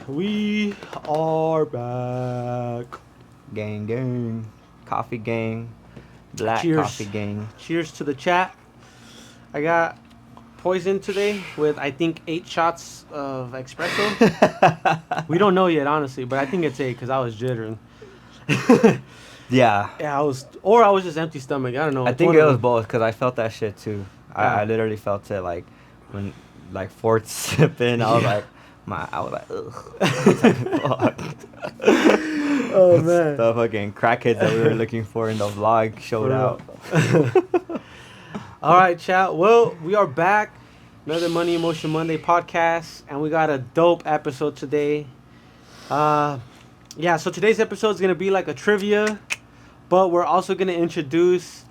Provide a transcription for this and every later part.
We are back. Gang, gang. Coffee gang. Black coffee Cheers. gang. Cheers to the chat. I got poisoned today with, I think, 8 shots of espresso. We don't know yet, honestly, but I think it's 8 because I was jittering. Yeah. Yeah, I was just empty stomach. I don't know. I It's think one it of was them. both because I felt that shit too. Yeah. I literally felt it like when, like, fourth sip in, I was Yeah. like, I was like, ugh. I was like, fuck. Oh, man. The fucking crackheads that we were looking for in the vlog showed For out. real. All right, chat. Well, we are back. Another Money Emotion Monday podcast, and we got a dope episode today. Uh, yeah. So today's episode is gonna be like a trivia, but we're also gonna introduce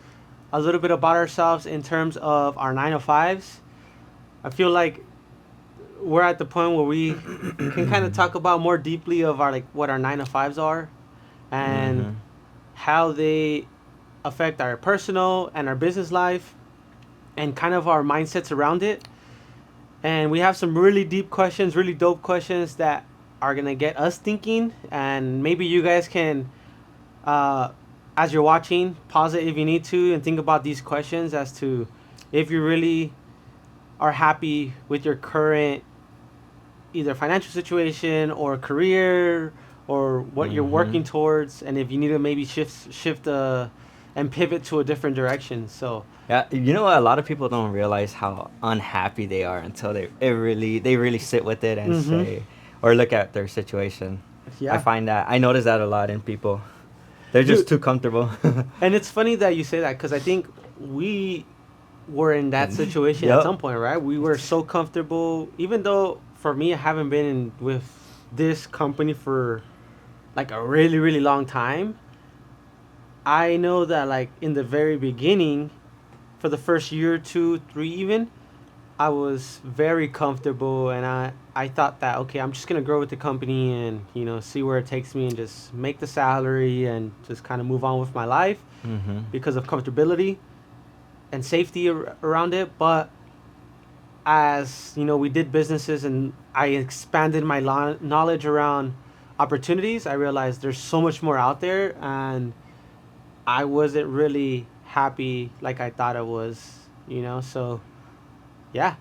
a little bit about ourselves in terms of our 9 to 5s. I feel like we're at the point where we can kind of talk about more deeply of our like what our 9 to 5s are, and Mm-hmm. how they affect our personal and our business life, and kind of our mindsets around it. And we have some really deep questions, really dope questions that are gonna get us thinking. And maybe you guys can, uh, as you're watching, pause it if you need to, and think about these questions as to if you really are happy with your current either financial situation or career or what you're Mm-hmm. working towards, and if you need to maybe shift and pivot to a different direction. So Yeah, you know what? A lot of people don't realize how unhappy they are until they really sit with it and mm-hmm. say or look at their situation. I Yeah. find that I notice that a lot in people. They're just Dude, too comfortable. and it's funny that you say that because I think we were in that situation at Yep. some point, right? We were so comfortable, even though for me, I haven't been with this company for like a really, really long time. I know that like in the very beginning, for the first year, two, three, even, I was very comfortable, and I thought that okay, I'm just gonna grow with the company and see where it takes me and just make the salary and just kind of move on with my life Mm-hmm. because of comfortability and safety around it. But as we did businesses and I expanded my knowledge around opportunities, I realized there's so much more out there, and I wasn't really happy like I thought I was. So yeah,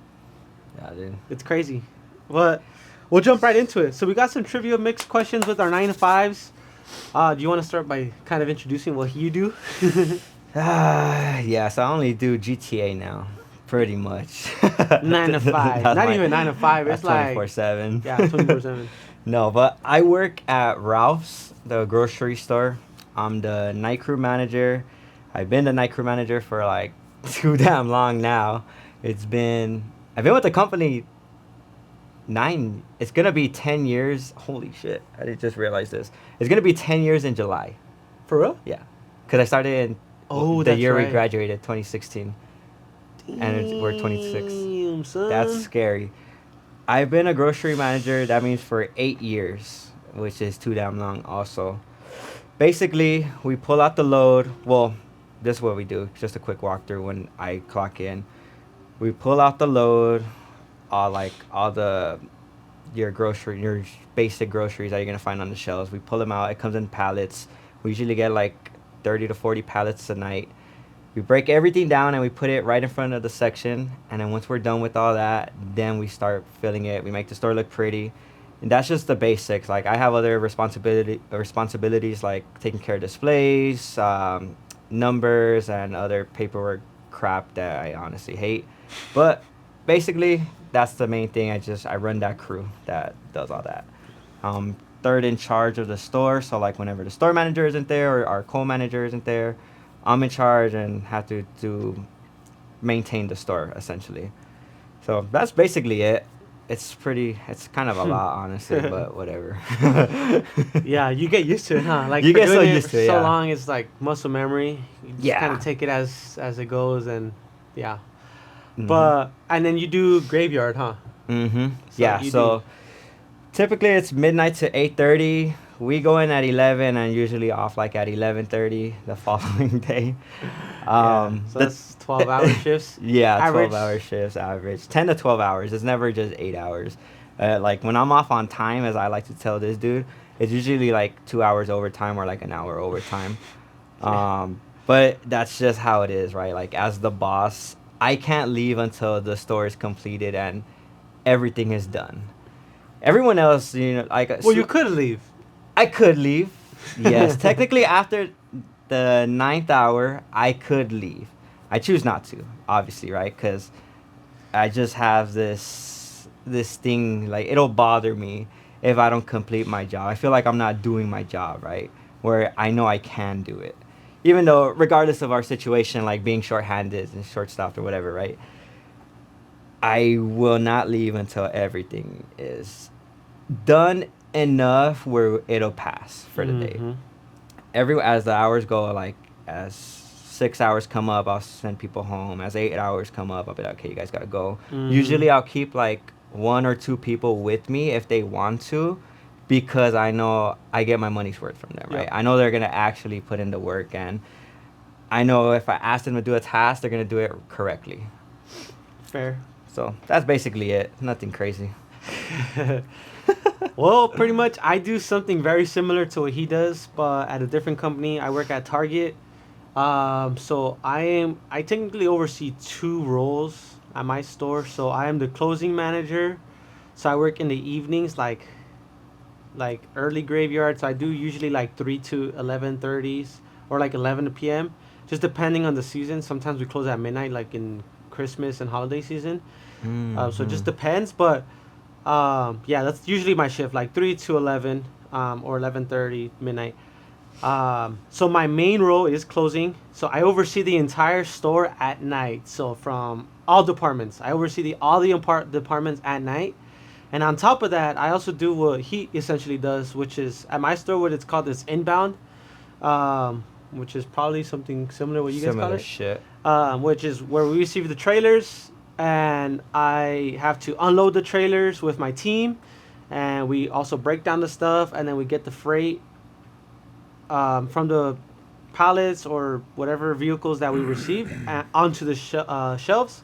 Yeah, dude. it's crazy. But we'll jump right into it. So we got some trivia mixed questions with our 9 to 5s. Do you want to start by kind of introducing what you do? Yeah, so I only do GTA now, pretty much. 9 to 5, That's not my even 9 to 5. It's that's twenty like four seven. yeah, 24/7. No, but I work at Ralph's, the grocery store. I'm the night crew manager. I've been the night crew manager for like too damn long now. I've been with the company it's gonna be 10 years. Holy shit, I did just realize this. It's gonna be 10 years in July. For real? Yeah, because I started in Oh, the that's year we right. graduated, 2016, and we're 26. Damn, That's son. scary. I've been a grocery manager, that means for 8 years, which is too damn long also. Basically, we pull out the load. Well, this is what we do. Just a quick walkthrough when I clock in. We pull out the load, all the your basic groceries that you're gonna find on the shelves. We pull them out. It comes in pallets. We usually get like 30 to 40 pallets a night. We break everything down and we put it right in front of the section. And then once we're done with all that, then we start filling it. We make the store look pretty. And that's just the basics. Like I have other responsibilities like taking care of displays, numbers, and other paperwork crap that I honestly hate. But basically, that's the main thing. I run that crew that does all that. Third in charge of the store. So like whenever the store manager isn't there or our co-manager isn't there, I'm in charge and have to maintain the store essentially. So that's basically it. It's kind of a lot honestly, but whatever. Yeah, you get used to it, huh? Like You for get so doing it for used to it, so yeah. long, it's like muscle memory. You just kind of Yeah. take it as it goes, and yeah. Mhm. But and then you do graveyard, huh? Mhm. So Yeah, you do. so typically it's midnight to 8:30. we go in at 11 and usually off like at 11:30 the following day. Yeah. So The that's 12-hour shifts. yeah, Average. 12-hour shifts average. 10 to 12 hours. It's never just 8 hours. Like when I'm off on time, as I like to tell this dude, it's usually like 2 hours overtime or like an hour overtime. Yeah. But that's just how it is, right? Like as the boss, I can't leave until the store is completed and everything is done. Everyone else, like Well, you could leave. I could leave. Yes, technically after the ninth hour, I could leave. I choose not to, obviously, right? Because I just have this thing, like it'll bother me if I don't complete my job. I feel like I'm not doing my job, right? Where I know I can do it, even though regardless of our situation, like being short-handed and short-stopped or whatever, right? I will not leave until everything is done enough where it'll pass for the day. Mhm. As the hours go, like as 6 hours come up, I'll send people home. As 8 hours come up, I'll be like, okay, you guys gotta go. Mhm. Usually I'll keep like one or two people with me if they want to, because I know I get my money's worth from them, right? Yep. I know they're gonna actually put in the work, and I know if I ask them to do a task, they're gonna do it correctly. Fair. So that's basically it. Nothing crazy. Well, pretty much I do something very similar to what he does, but at a different company. I work at Target. So I technically oversee two roles at my store. So I am the closing manager. So I work in the evenings, like early graveyard. So I do usually like 3 to 11:30s or like 11 p.m. Just depending on the season. Sometimes we close at midnight, like in Christmas and holiday season. So it just Mm-hmm. depends, but yeah, that's usually my shift, like 3 to 11, or 11:30 midnight. So my main role is closing. So I oversee the entire store at night. So from all departments, I oversee all the departments at night. And on top of that, I also do what he essentially does, which is at my store, what it's called is inbound, which is probably something similar to what you guys call Similar it, shit. which is where we receive the trailers, and I have to unload the trailers with my team, and we also break down the stuff, and then we get the freight from the pallets or whatever vehicles that we receive onto the shelves,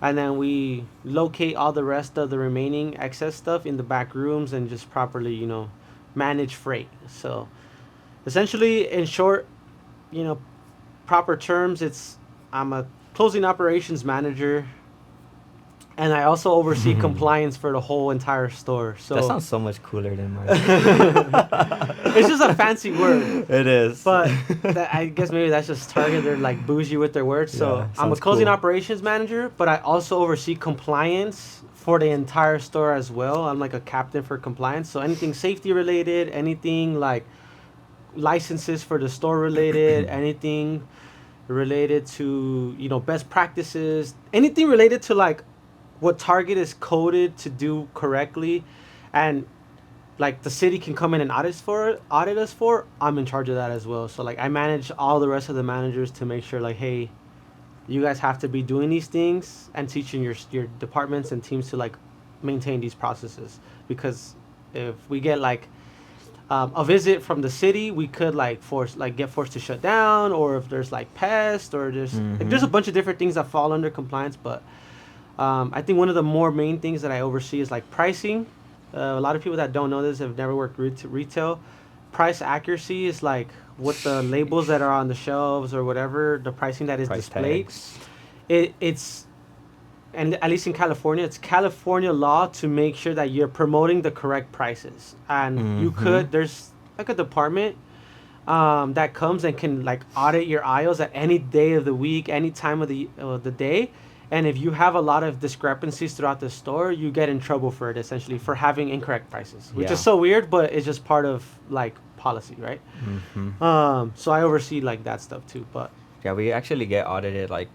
and then we locate all the rest of the remaining excess stuff in the back rooms and just properly, manage freight. So essentially, in short, you know, proper terms, I'm a closing operations manager, and I also oversee compliance for the whole entire store. That So sounds so much cooler than mine. it's just a fancy word, It is. but I guess maybe that's just Target. They're like bougie with their words. So Yeah, I'm a sounds closing cool. operations manager, but I also oversee compliance for the entire store as well. I'm like a captain for compliance. So anything safety related, anything like licenses for the store related, anything related to best practices, anything related to like what Target is coded to do correctly, and like the city can come in and audit us for. I'm in charge of that as well. So like I manage all the rest of the managers to make sure like, hey, you guys have to be doing these things and teaching your departments and teams to like maintain these processes, because if we get like a visit from the city, we could like get forced to shut down, or if there's like pests, or there's a Mhm. bunch of different things that fall under compliance. But I think one of the more main things that I oversee is like pricing. A lot of people that don't know this have never worked retail. Price accuracy is like what the labels that are on the shelves or whatever the pricing that is Price displayed. tags. It's and at least in California, it's California law to make sure that you're promoting the correct prices. And Mhm. there's like a department that comes and can like audit your aisles at any day of the week, any time of the day. And if you have a lot of discrepancies throughout the store, you get in trouble for it, essentially, for having incorrect prices, which is Yeah. so weird, but it's just part of like policy, right? Mhm. So I oversee like that stuff too. But Yeah, we actually get audited like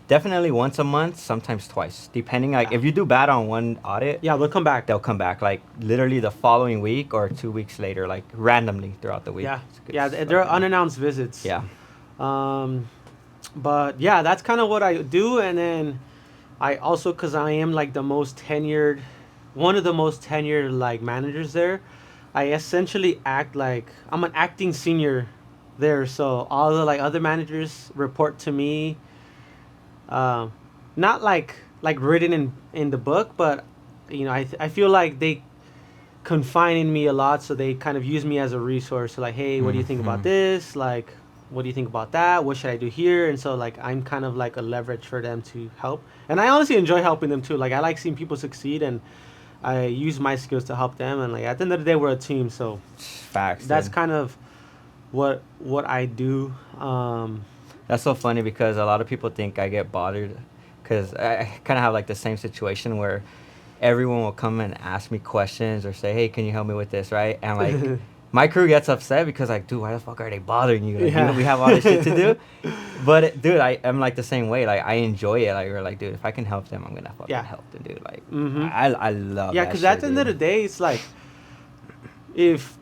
definitely once a month, sometimes twice, depending. Like yeah, if you do bad on one audit, yeah, they'll come back. they'll come back like literally the following week or 2 weeks later, like randomly throughout the week. Yeah, It's they're fucking- unannounced visits. Yeah. Um, but yeah, that's kind of what I do, and then I also, cause I am like one of the most tenured like managers there. I essentially act like I'm an acting senior there. So all the like other managers report to me. Um, Not like written in the book, but I feel like they confine in me a lot, so they kind of use me as a resource. So like, hey, what do you think about Mm-hmm. this? Like, what do you think about that? What should I do here? And so like I'm kind of like a leverage for them to help. And I honestly enjoy helping them too. Like I like seeing people succeed, and I use my skills to help them. And like at the end of the day, we're a team. So Facts, that's dude. kind of what I do. That's so funny because a lot of people think I get bothered because I kind of have like the same situation where everyone will come and ask me questions or say, "Hey, can you help me with this?" Right? And like my crew gets upset because like, dude, why the fuck are they bothering you? Like, Yeah. we have all this shit to do. But dude, I'm like the same way. Like I enjoy it. Like we're like, dude, if I can help them, I'm gonna fucking Yeah. help them, dude. Like Mm-hmm. I love Yeah, that because shit, at the end of the dude. day, it's like if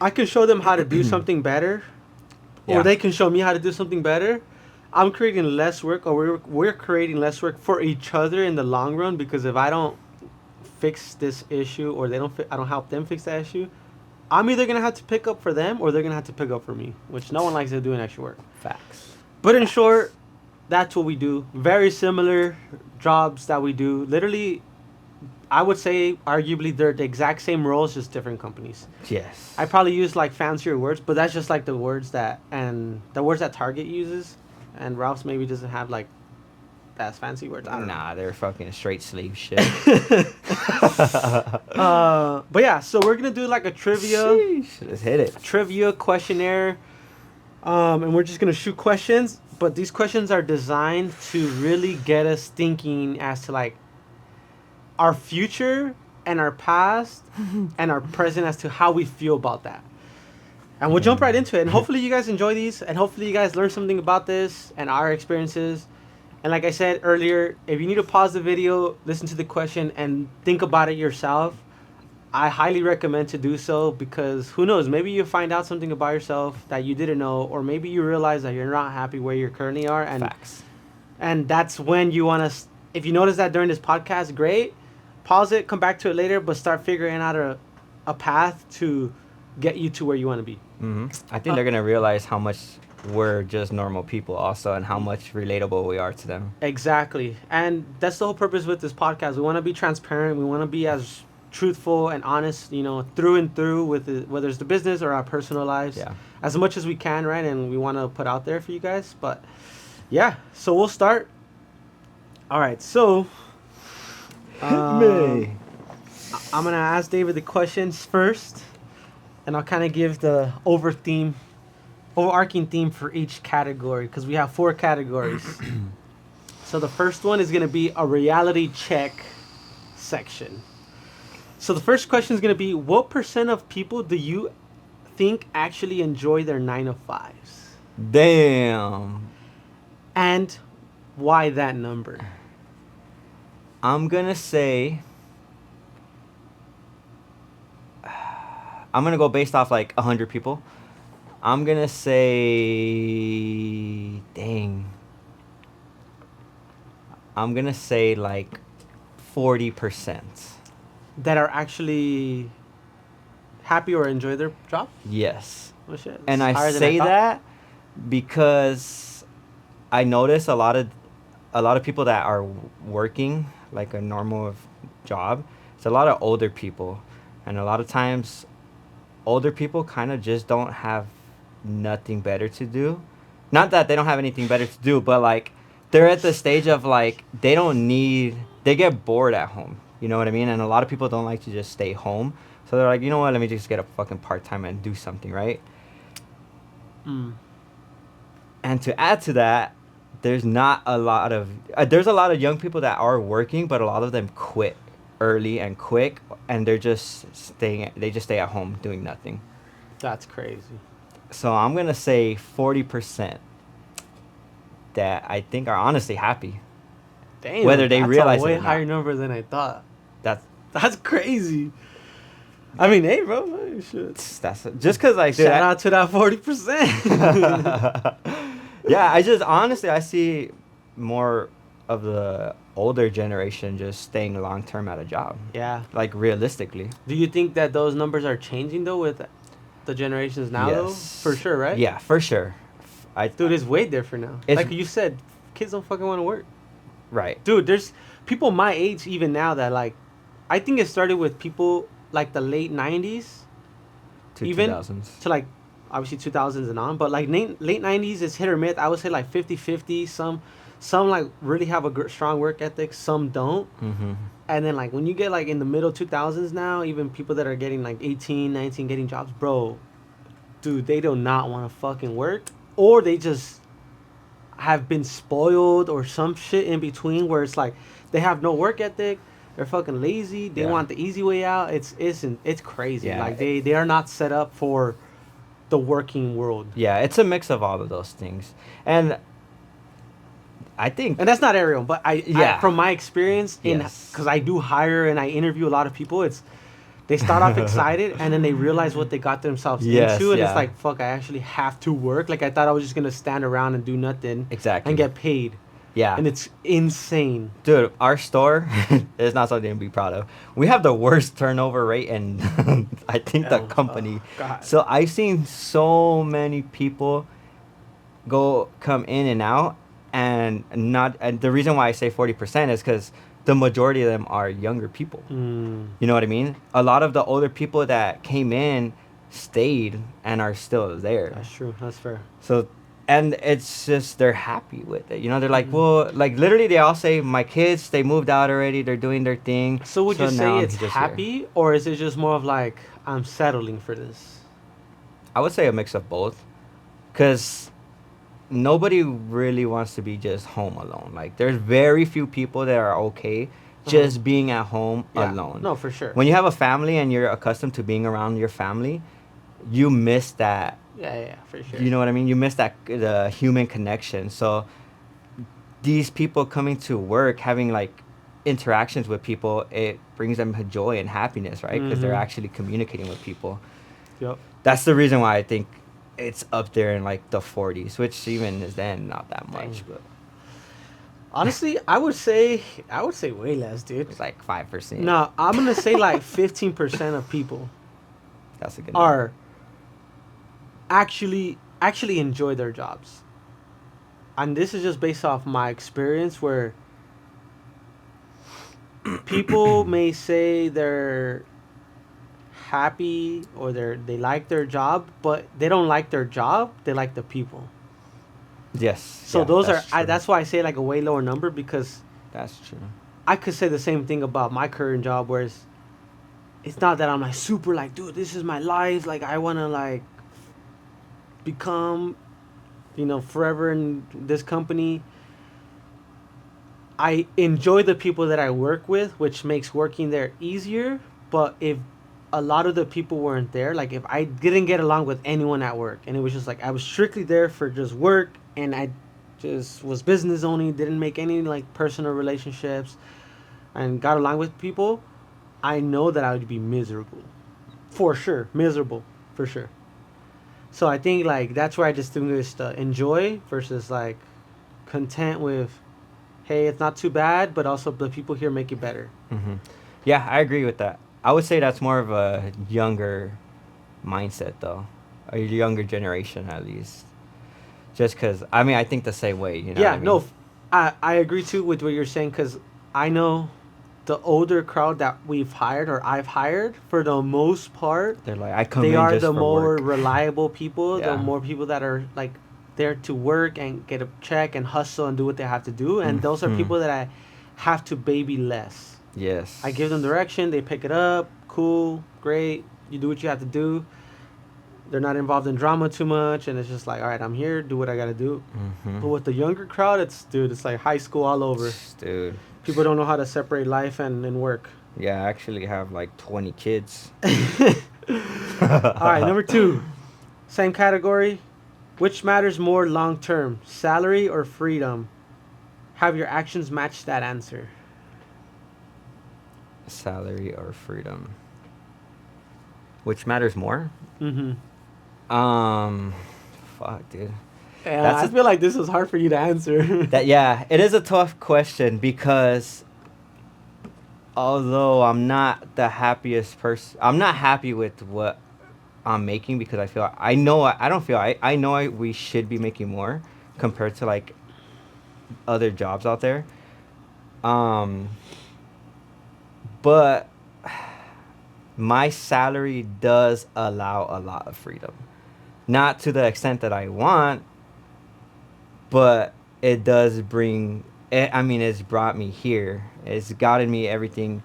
I can show them how to do something better, or Yeah. they can show me how to do something better, I'm creating less work, or we're creating less work for each other in the long run. Because if I don't fix this issue, or I don't help them fix that issue, I'm either gonna have to pick up for them, or they're gonna have to pick up for me, which no one likes to do extra work. Facts. But in Facts. short, that's what we do. Very similar jobs that we do. Literally, I would say arguably they're the exact same roles, just different companies. Yes. I probably use like fancier words, but that's just like the words that Target uses, and Ralph's maybe doesn't have like as fancy words. I don't Nah, they're fucking straight sleeve shit. know. But yeah, so we're gonna do like a Sheesh, let's hit it. trivia questionnaire, and we're just gonna shoot questions. But these questions are designed to really get us thinking as to like our future and our past and our present as to how we feel about that. And we'll jump right into it. And hopefully you guys enjoy these, and hopefully you guys learn something about this and our experiences. And like I said earlier, if you need to pause the video, listen to the question, and think about it yourself, I highly recommend to do so, because who knows, maybe you find out something about yourself that you didn't know, or maybe you realize that you're not happy where you currently are, Facts. and that's when you want to. If you notice that during this podcast, great. Pause it, come back to it later, but start figuring out a path to get you to where you want to be. I think they're gonna realize how much we're just normal people, also, and how much relatable we are to them. Exactly. And that's the whole purpose with this podcast. We want to be transparent. We want to be as truthful and honest, through and through with whether it's the business or our personal lives, Yeah. as much as we can, right? And we want to put out there for you guys. But yeah, so we'll start. All right. So Me. I'm going to ask David the questions first, and I'll kind of give the overarching theme for each category, because we have 4 categories. So the first one is going to be a reality check section. So the first question is going to be, what % of people do you think actually enjoy their 9 to 5s? Damn. And why that number? I'm gonna say. I'm gonna go based off like 100 people. I'm gonna say. Dang. I'm gonna say like 40%. That are actually happy or enjoy their job? Yes. Oh shit. And it's I higher than say thought. that because I notice a lot of people that are working like a normal job. It's a lot of older people, and a lot of times older people kind of just don't have nothing better to do. Not that they don't have anything better to do, but like they're at the stage of like they get bored at home. You know what I mean? And a lot of people don't like to just stay home. So they're like, you know what, let me just get a fucking part-time and do something, right? Mm. And to add to that, there's not a lot of there's a lot of young people that are working, but a lot of them quit early and quick, and they just stay at home doing nothing. That's crazy. So I'm gonna say 40% that I think are honestly happy. Damn. Whether they that's realize a way it or not. higher number than I thought. That's That's crazy. I mean, hey, bro, shit. that's just because like dude, Shout out to that 40%. yeah, I just honestly I see more of the older generation just staying long term at a job. Yeah. Like realistically. Do you think that those numbers are changing though with the generations now though? For sure, right? Yeah, for sure. Dude, it's way different now. It's- Like you said, kids don't fucking want to work. Right. Dude, there's people my age even now that like, I think it started with people like the late 90s even 2000s. to like obviously 2000s and on, but like late 90s is hit or miss. I would say like 50-50. Some like really have a strong work ethic, some don't. Mm-hmm. And then like when you get like in the middle 2000s now, even people that are getting like 18, 19 getting jobs, bro, dude, they do not want to fucking work, or they just have been spoiled or some shit in between where it's like they have no work ethic, they're fucking lazy, they Yeah. want the easy way out. It's crazy. Yeah. Like they are not set up for the working world. Yeah, it's a mix of all of those things. And I think And that's not everyone, but Yeah. from my experience, Yes. because I do hire and I interview a lot of people, it's they start off excited and then they realize what they got themselves Yes, into, and yeah. it's like, fuck, I actually have to work. Like I thought I was just gonna stand around and do nothing exactly. and get paid, yeah. and it's insane. Dude, our store is not something to be proud of. We have the worst turnover rate in I think the Oh, company. God. So I've seen so many people come in and out, and the reason why I say 40% is because the majority of them are younger people. Mm, You know what I mean? A lot of the older people that came in stayed and are still there. that's true. That's fair. So, and it's just they're happy with it. You know, they're like, Mhm. well, like literally they all say, my kids, they moved out already. They're doing their thing. So would you now say I'm it's just here." happy, or is it just more of like I'm settling for this? I would say a mix of both, because nobody really wants to be just home alone. Like there's very few people that are okay just being at home alone. No, for sure. When you have a family and you're accustomed to being around your family, you miss that. yeah, for sure. You know what I mean? You miss that the human connection. So these people coming to work, having like interactions with people, it brings them joy and happiness, right? Because they're Mhm. actually communicating with people. Yep. That's the reason why I think it's up there in like the 40s, which even is then not that much, Dang. but Honestly, I would say way less, dude. it's like 5%. No, I'm gonna say like 15% of people That's a good number. are actually enjoy their jobs, and this is just based off my experience where people may say they're happy or they like their job, but they don't like their job. They like the people. Yes. So yeah, those that's true. that's why I say like a way lower number, because That's true. I could say the same thing about my current job, where it's not that I'm like super like, dude, this is my life. Like I want to like become, forever in this company. I enjoy the people that I work with, which makes working there easier. But if a lot of the people weren't there, like if I didn't get along with anyone at work, and it was just like I was strictly there for just work, and I just was business only, didn't make any like personal relationships, and got along with people, I know that I would be miserable, for sure, miserable, for sure. So I think like that's where I distinguish the enjoy versus like content with, hey, it's not too bad, but also the people here make it better. Hmm. Yeah, I agree with that. I would say that's more of a younger mindset, though, a younger generation at least. Just because, I mean, I think the same way. You know. Yeah, what I mean? no, I agree too with what you're saying, because I know the older crowd that we've hired or I've hired, for the most part, They're like, I come they in are just the for more work. reliable people, Yeah. the more people that are like there to work and get a check and hustle and do what they have to do. And those are Mhm. people that I have to baby less. Yes. I give them direction, they pick it up, cool, great, you do what you have to do. They're not involved in drama too much, and it's just like, all right, I'm here, do what I gotta do. Mm-hmm. But with the younger crowd, it's like high school all over. Dude. People don't know how to separate life and work. Yeah, I actually have like 20 kids. All right, number 2, same category. Which matters more long term, salary or freedom? Have your actions match that answer? Salary or freedom? Which matters more? Mm-hmm. Um, fuck, dude. Yeah, I feel like this is hard for you to answer. That yeah, it is a tough question because although I'm not the happiest person, I'm not happy with what I'm making because I know I don't feel I know we should be making more compared to like other jobs out there. Um, but my salary does allow a lot of freedom, not to the extent that I want, but it does bring. I mean, it's brought me here. It's gotten me everything.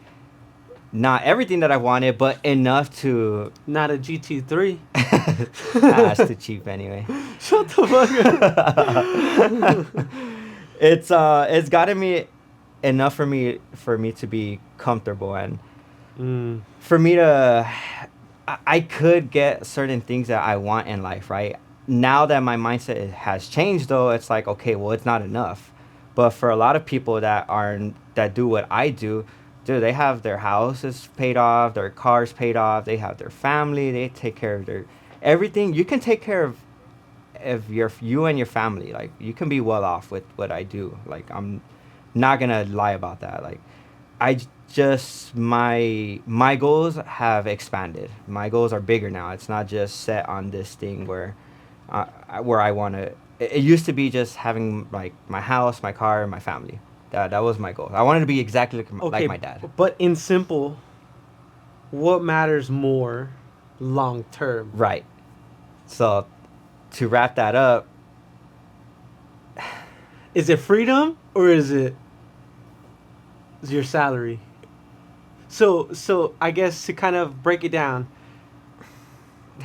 Not everything that I wanted, but enough to. Not a GT3. That's too cheap anyway. Shut the fuck up. It's gotten me enough for me to be comfortable and for me to I could get certain things that I want in life, right? Now that my mindset has changed though, it's like okay, well it's not enough. But for a lot of people that do what I do, dude, they have their houses paid off, their cars paid off, they have their family, they take care of their everything. You can take care of you and your family. Like you can be well off with what I do. Like I'm not gonna lie about that. Like just my goals have expanded. My goals are bigger now. It's not just set on this thing where I want to. It used to be just having like my house, my car, my family. That was my goal. I wanted to be exactly like my dad. But in simple, what matters more long term? Right. So to wrap that up, is it freedom or is it your salary? So I guess to kind of break it down,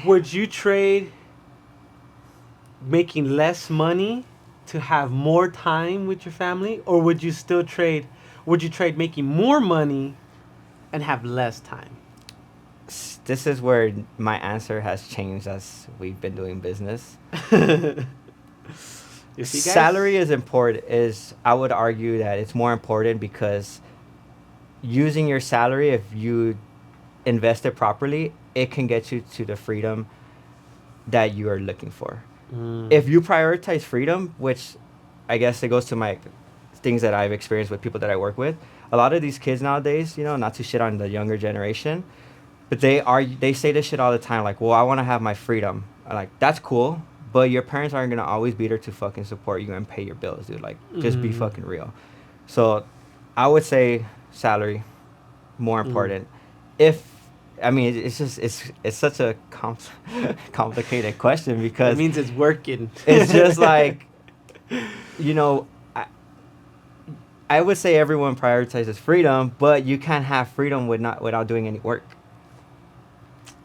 would you trade making less money to have more time with your family, or would you trade making more money and have less time? This is where my answer has changed as we've been doing business. You see, guys? Salary is important. I would argue that it's more important because using your salary, if you invest it properly, it can get you to the freedom that you are looking for. If you prioritize freedom, which I guess it goes to my things that I've experienced with people that I work with, a lot of these kids nowadays, not to shit on the younger generation, but they say this shit all the time, like, well, I want to have my freedom. I'm like, that's cool, but your parents aren't gonna always be there to fucking support you and pay your bills, dude. Like, just be fucking real. So, I would say salary more important. It's just it's such a complicated question because it means it's working. It's just like, I would say everyone prioritizes freedom, but you can't have freedom without doing any work.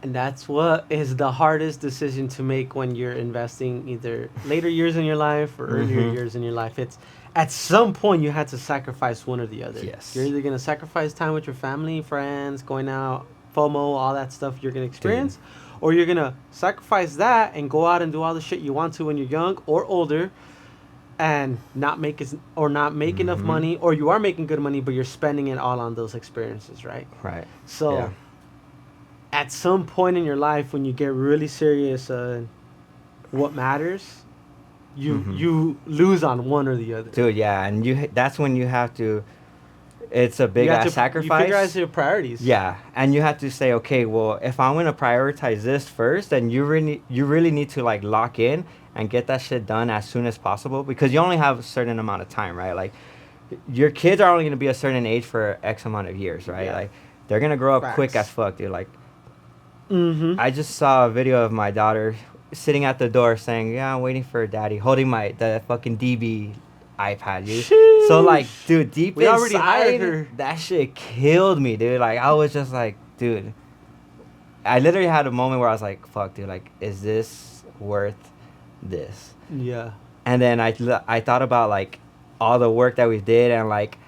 And that's what is the hardest decision to make when you're investing either later years in your life or earlier years in your life. It's at some point you had to sacrifice one or the other. Yes. You're either going to sacrifice time with your family, friends, going out, FOMO, all that stuff you're going to experience, or you're going to sacrifice that and go out and do all the shit you want to when you're young or older and not make enough money, or you are making good money but you're spending it all on those experiences, right? Right. So at some point in your life when you get really serious what matters, you lose on one or the other. Dude, yeah, and that's when you have to. It's a big ass sacrifice. You figure out your priorities. Yeah, and you have to say, okay, well, if I'm gonna prioritize this first, then you really need to like lock in and get that shit done as soon as possible because you only have a certain amount of time, right? Like, your kids are only gonna be a certain age for X amount of years, right? Yeah. Like, they're gonna grow up quick as fuck, dude. Like, I just saw a video of my daughter sitting at the door saying, "Yeah, I'm waiting for daddy," holding the fucking DB iPad, dude. Sheesh. So like, dude, deep we inside, already hired her. That shit killed me, dude. Like, I was just like, dude, I literally had a moment where I was like, fuck, dude, like, is this worth this? Yeah. And then I thought about like all the work that we did and like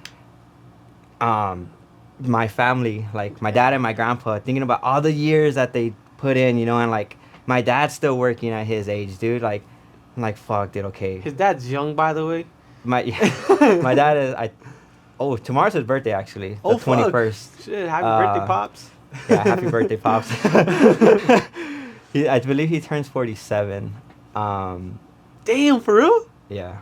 my family, like my dad and my grandpa, thinking about all the years that they put in, and like my dad's still working at his age, dude. Like, I'm like, fuck, dude, okay. His dad's young, by the way. My dad is tomorrow's his birthday actually. The 21st. Shit, happy birthday, Pops. Yeah, happy birthday, Pops. I believe he turns 47. Damn, for real? Yeah.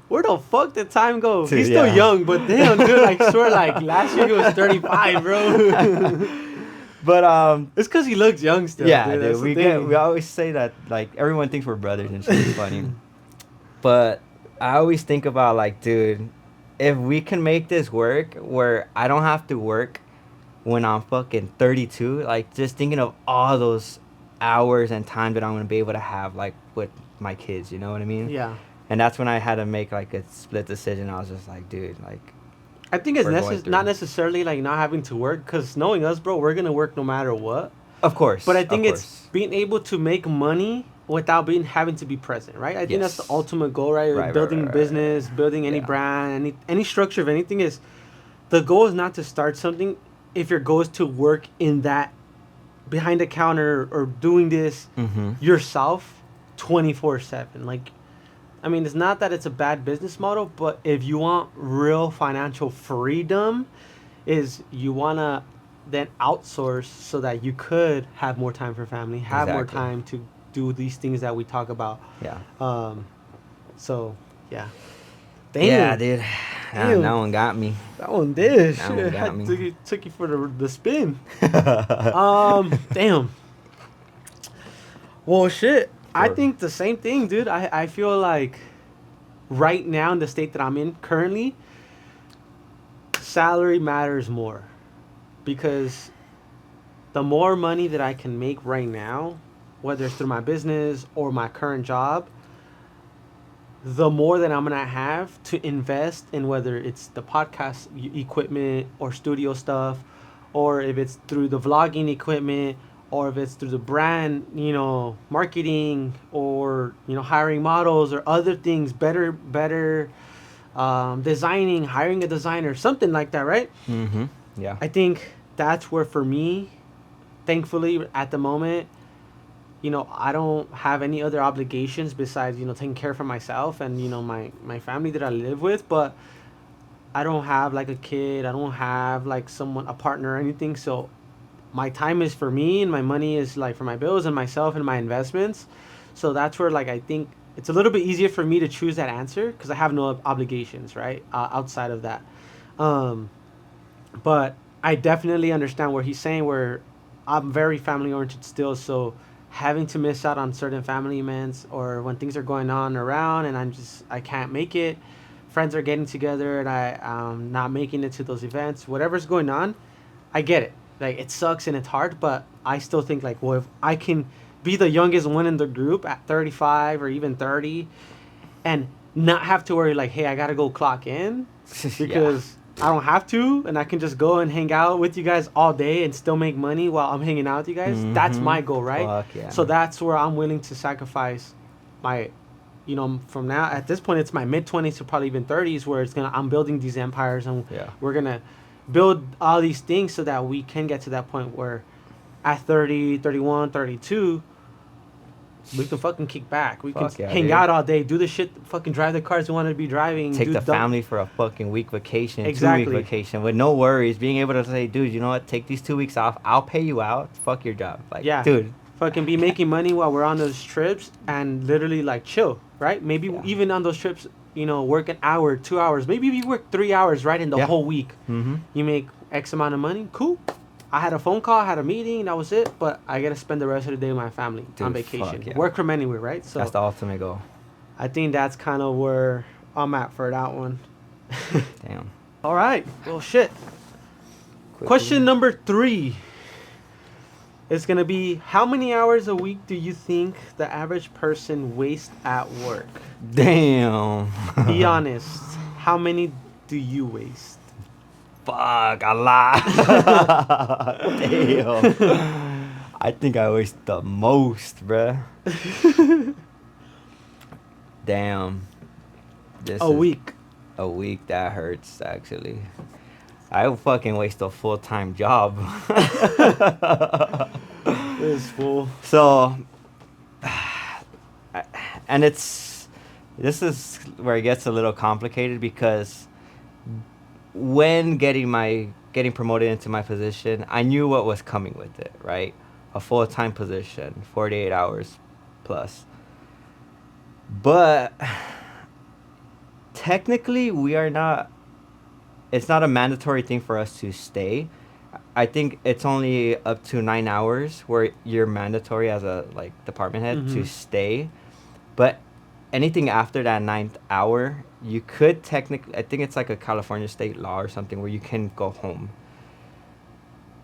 Where the fuck did time go? Dude, He's still yeah. young, but damn, dude, I swear, like, last year he was 35, bro. But It's because he looks young still, yeah, dude. dude, That's the thing. we always say that, like, everyone thinks we're brothers and shit. It's funny. But I always think about, like, dude, if we can make this work where I don't have to work when I'm fucking 32, like, just thinking of all those hours and time that I'm gonna be able to have, like, with my kids, you know what I mean? Yeah. And that's when I had to make, like, a split decision. I was just like, dude, like, I think it's We're going through. not necessarily, like, not having to work, because knowing us, bro, we're going to work no matter what. of course. But I think of it's course. being able to make money without having to be present, right? I think that's Yes. the ultimate goal, right? Like Right, right, building right, right, business, building any Yeah. brand, any structure of anything is the goal is not to start something if your goal is to work in that behind the counter or doing this Mm-hmm. yourself 24/7. Like, I mean, it's not that it's a bad business model, but if you want real financial freedom, is you want to then outsource so that you could have more time for family, have more Exactly. time to do these things that we talk about. Yeah. So, yeah. Damn. Yeah, dude. Damn. That one got me. That one did. That one Shit, got me. took you for the spin. Damn. Well, shit. I Sure. think the same thing, dude. I feel like right now in the state that I'm in currently, salary matters more because the more money that I can make right now, whether it's through my business or my current job, the more that I'm gonna have to invest in whether it's the podcast equipment or studio stuff, or if it's through the vlogging equipment, or if it's through the brand, marketing, or hiring models or other things, better designing, hiring a designer, something like that, right? Mm-hmm. Yeah. I think that's where for me, thankfully at the moment, I don't have any other obligations besides, taking care for myself and, my family that I live with. But I don't have like a kid. I don't have like a partner or anything. So my time is for me and my money is like for my bills and myself and my investments. So that's where like I think it's a little bit easier for me to choose that answer because I have no obligations, right? Outside of that. Um, but I definitely understand where he's saying where I'm very family oriented still. So having to miss out on certain family events or when things are going on around and I can't make it, friends are getting together and I'm not making it to those events, whatever's going on, I get it. Like, it sucks and it's hard, but I still think like, well, if I can be the youngest one in the group at 35 or even 30 and not have to worry like, hey, I gotta go clock in because I don't have to, and I can just go and hang out with you guys all day and still make money while I'm hanging out with you guys. That's my goal, right? Fuck yeah. So that's where I'm willing to sacrifice my, from now at this point, it's my mid 20s to probably even 30s where I'm building these empires and Yeah. we're gonna build all these things so that we can get to that point where at 30, 31, 32, we can fucking kick back. We can Fuck yeah, hang dude. out all day, do the shit, fucking drive the cars we want to be driving. Take do the dumb- family for a fucking week vacation, Exactly. 2 week vacation with no worries. Being able to say, dude, you know what? Take these 2 weeks off. I'll pay you out. Fuck your job. Like, Yeah. dude. Fucking be making money while we're on those trips and literally like chill, right? Maybe Yeah. even on those trips, work an hour, 2 hours. Maybe you work 3 hours, right, in the Yeah. whole week. Mm-hmm. You make X amount of money. Cool. I had a phone call, I had a meeting, that was it. But I gotta spend the rest of the day with my family on Dude, vacation. fuck yeah. Work from anywhere, right? So That's the ultimate goal. I think that's kind of where I'm at for that one. Damn. All right. Well, shit. Question number 3 is gonna be: how many hours a week do you think the average person wastes at work? Damn. Be honest. How many do you waste? Fuck, a lot. Damn. I think I waste the most, bruh. Damn. This A is week. A week, that hurts, actually. I would fucking waste a full-time job. This fool. So, and this is where it gets a little complicated because when getting promoted into my position, I knew what was coming with it, right? A full-time position, 48 hours plus. But technically, we are not. It's not a mandatory thing for us to stay. I think it's only up to 9 hours where you're mandatory as a like department head to Mm-hmm. stay. But anything after that ninth hour, you could technically. I think it's like a California state law or something where you can go home.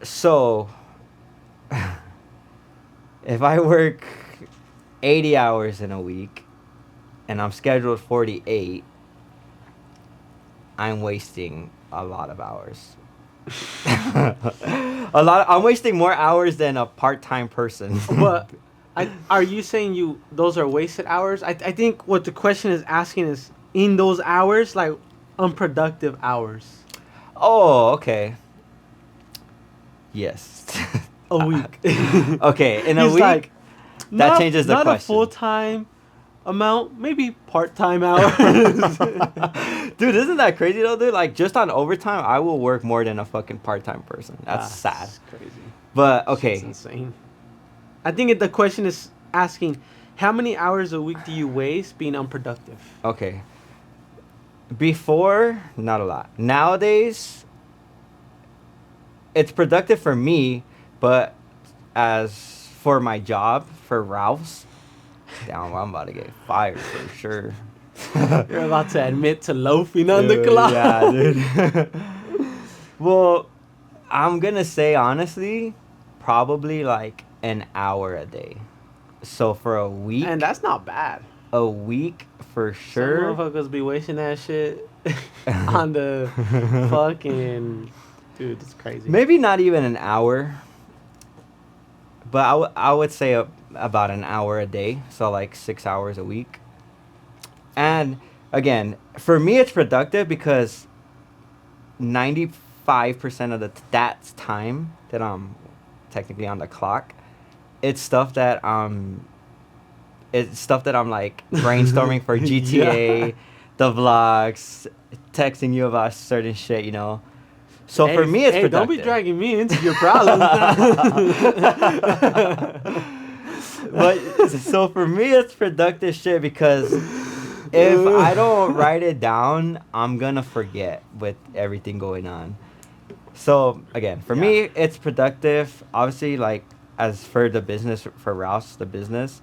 So, if I work 80 hours in a week and I'm scheduled 48, I'm wasting a lot of hours. I'm wasting more hours than a part-time person. But are you saying those are wasted hours? I think what the question is asking is in those hours, like unproductive hours Oh, okay. Yes. a week. Okay, in a He's week, like, that changes the not question. a full time amount, maybe part time hours. Dude, isn't that crazy though, dude? Like, just on overtime, I will work more than a fucking part-time person. That's sad. That's crazy. But, Shit's okay. insane. I think the question is asking how many hours a week do you waste being unproductive? Okay. Before, not a lot. Nowadays, it's productive for me, but as for my job, for Ralph's, damn, I'm about to get fired for sure. You're about to admit to loafing on the clock. Yeah, dude. Well, I'm gonna say honestly, probably like an hour a day. So for a week, And that's not bad. a week for Some sure. motherfuckers be wasting that shit on the fucking. Dude, it's crazy. Maybe not even an hour, but I would say about an hour a day. So like 6 hours a week. And again, for me, it's productive because 95% of that's time that I'm technically on the clock. It's stuff that I'm like brainstorming for GTA, Yeah. the vlogs, texting you about certain shit, you know. So for me, it's productive. Don't be dragging me into your problems. But so for me, it's productive shit because if I don't write it down, I'm gonna forget with everything going on. So again, for me, it's productive. Obviously, like as for the business, for Ralph's, the business,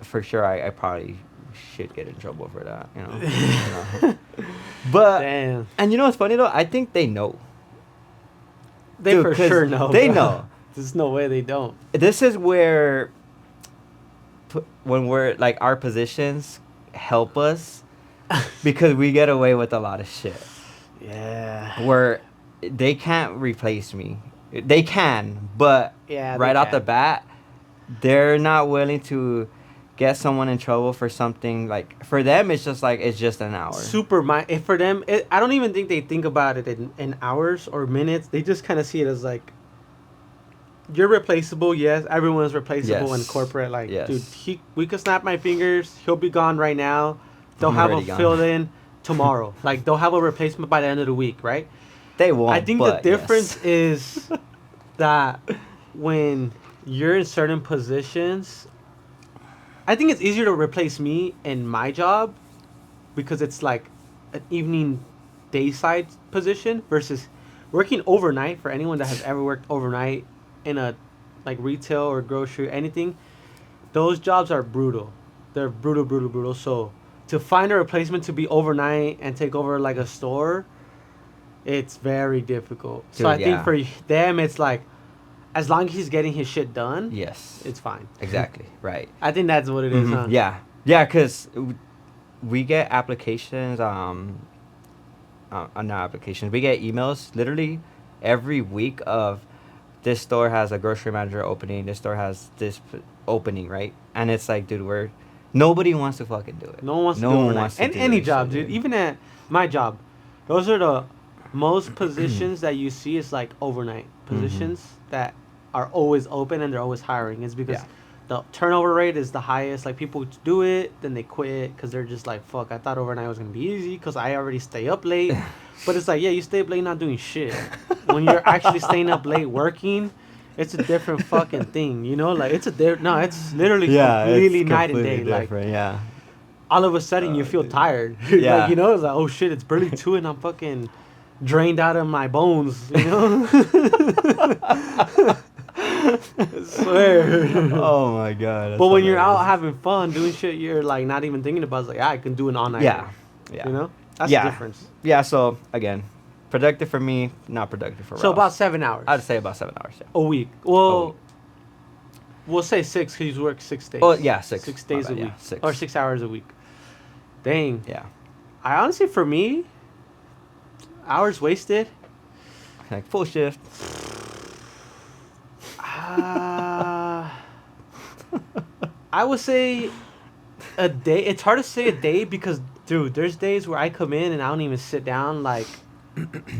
for sure, I probably should get in trouble for that, you know. You know. But Damn. and you know what's funny though? I think they know. They Dude, for 'cause sure know. They bro. know. There's no way they don't. This is where when we're like our positions help us because we get away with a lot of shit Yeah. where they can't replace me. They can, but Yeah. right they off the can. bat, they're not willing to get someone in trouble for something. Like for them, it's just like it's just an hour. Super mind. If for them, I don't even think they think about it in hours or minutes. They just kind of see it as like, you're replaceable. Yes, everyone's replaceable in Yes. corporate. Like, Yes. dude, we could snap my fingers. He'll be gone right now. They'll I'm have a already gone. fill in tomorrow. Like they'll have a replacement by the end of the week, right? They won't. I think the but difference yes. is that when you're in certain positions, I think it's easier to replace me in my job because it's like an evening dayside position versus working overnight. For anyone that has ever worked overnight in a like retail or grocery anything, those jobs are brutal. They're brutal, brutal, brutal. So to find a replacement to be overnight and take over like a store, it's very difficult. So Dude, I think yeah. for them, it's like as long as he's getting his shit done, Yes. it's fine. Exactly. Right. I think that's what it is, Mhm. huh? Yeah, yeah, because we get applications. Not applications. We get emails literally every week of this store has a grocery manager opening. This store has this opening, right? And it's like, dude, nobody wants to fucking do it. No one wants to No do one overnight. wants to And do any this job, shit, dude. Even at my job, those are the most positions that you see is like overnight positions that are always open and they're always hiring. It's because Yeah. the turnover rate is the highest. Like people do it, then they quit because they're just like, fuck, I thought overnight was gonna be easy because I already stay up late. But it's like, yeah, you stay up late not doing shit. When you're actually staying up late working, it's a different fucking thing. You know, like it's it's literally completely night and day. Like different, yeah. all of a sudden you Oh, feel dude. tired. Yeah. Like, you know, it's like, oh shit, it's barely 2 and I'm fucking drained out of my bones, you know? I swear. Oh my god. But That's when you're out hilarious. having fun, doing shit you're like not even thinking about, it's like, I can do an all night. Yeah. Yeah. You know? That's yeah. the difference. Yeah. So again, productive for me, not productive for So Ralph. about 7 hours I'd say about 7 hours. Yeah. a week. Well, A week. we'll say 6 because you work 6 days. Oh yeah, 6. 6 My days bad, a yeah, week. 6. Or 6 hours a week. Dang. Yeah. I honestly, for me, hours wasted. Like full shift. Uh, I would say a day. It's hard to say a day because, dude, there's days where I come in and I don't even sit down, like,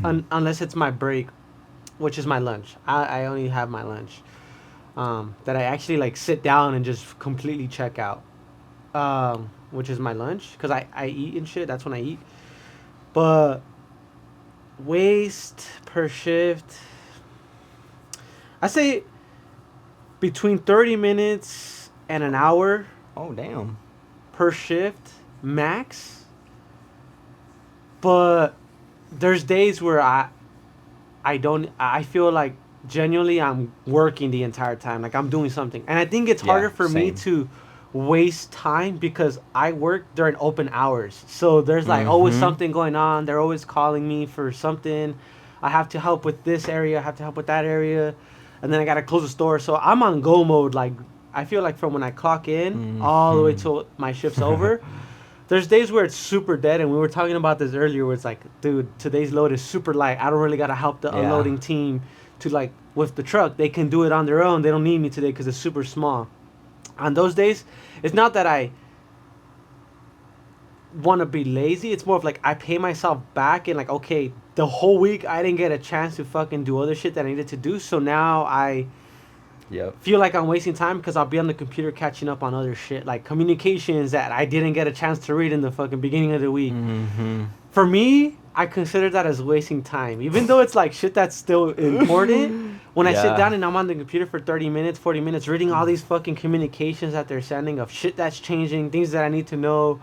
unless it's my break, which is my lunch. I only have my lunch. That I actually, like, sit down and just completely check out. Which is my lunch. Because I eat and shit. That's when I eat. But waste per shift, I say between 30 minutes and an hour Oh damn. per shift max. But there's days where I feel like genuinely I'm working the entire time, like I'm doing something. And I think it's Yeah, harder for me same. to waste time because I work during open hours. So there's like always Mhm. something going on. They're always calling me for something. I have to help with this area, I have to help with that area. And then I got to close the store. So I'm on go mode, like I feel like from when I clock in all the way Mhm. till my shift's over. There's days where it's super dead, and we were talking about this earlier. Where it's like, dude, today's load is super light. I don't really gotta help the Yeah. unloading team to like with the truck. They can do it on their own. They don't need me today because it's super small. On those days, it's not that I want to be lazy. It's more of like I pay myself back and like, okay, the whole week I didn't get a chance to fucking do other shit that I needed to do. So now I Yep. feel like I'm wasting time because I'll be on the computer catching up on other shit like communications that I didn't get a chance to read in the fucking beginning of the week. Mhm. For me, I consider that as wasting time. Even though it's like shit that's still important, when I sit Yeah. down and I'm on the computer for 30 minutes, 40 minutes reading all these fucking communications that they're sending of shit that's changing, things that I need to know,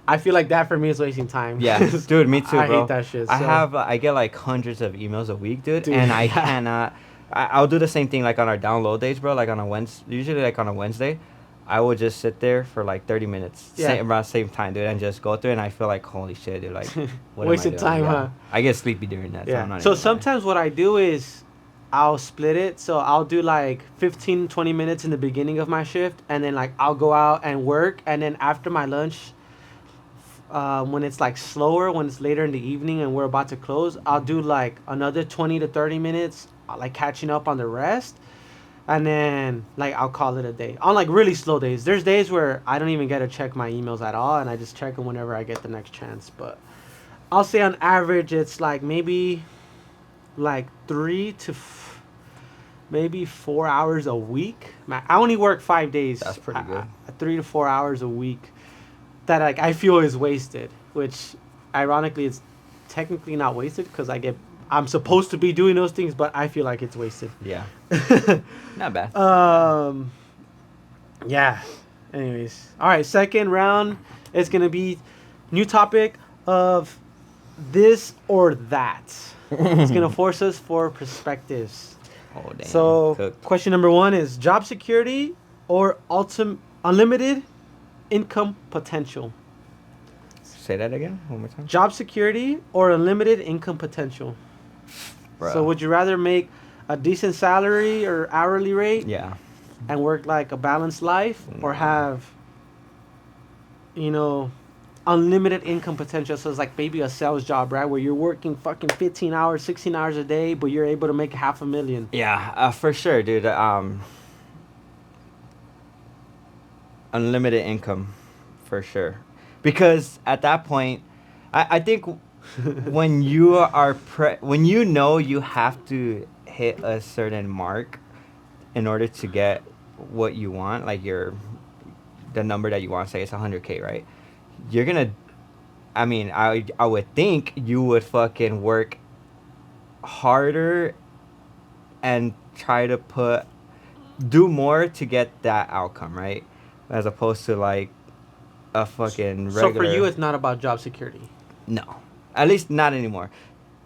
I feel like that for me is wasting time. Yeah, dude, me too, I bro. hate that shit. I get like hundreds of emails a week, dude, Dude, and I yeah. cannot. I'll do the same thing like on our download days, bro. Like on a Wednesday, usually like on a Wednesday, I will just sit there for like 30 minutes, Yeah. around the same time, dude, and just go through it, and I feel like holy shit, dude, like what Wasted am I doing? time, Yeah. huh? I get sleepy during that. Yeah. So, I'm not So even lying. sometimes what I do is I'll split it. So I'll do like 15, 20 minutes in the beginning of my shift. And then like I'll go out and work. And then after my lunch, when it's like slower, when it's later in the evening and we're about to close, I'll do like another 20 to 30 minutes, like catching up on the rest. And then like I'll call it a day. On like really slow days. There's days where I don't even get to check my emails at all. And I just check them whenever I get the next chance. But I'll say on average, it's like maybe like maybe 4 hours a week. I only work 5 days. That's pretty good. 3 to 4 hours a week that like I feel is wasted. Which, ironically, it's technically not wasted because I'm supposed to be doing those things, but I feel like it's wasted. Yeah, not bad. Yeah. Anyways, all right. Second round is gonna be new topic of this or that. It's gonna force us for perspectives. Oh damn. So, Cooked. question number 1 is job security or unlimited income potential. Say that again one more time. Job security or unlimited income potential. Bruh. So, would you rather make a decent salary or hourly rate Yeah. and work like a balanced life, or have, unlimited income potential? So it's like maybe a sales job, right, where you're working fucking 15 hours, 16 hours a day, but you're able to make $500,000. Yeah, for sure, dude. Unlimited income, for sure. Because at that point, I think when you are when you know you have to hit a certain mark in order to get what you want, like the number that you want, say it's 100K, right? You're gonna, I mean, I would think you would fucking work harder and try to do more to get that outcome, right? As opposed to like a fucking regular. So for you, it's not about job security. No, at least not anymore.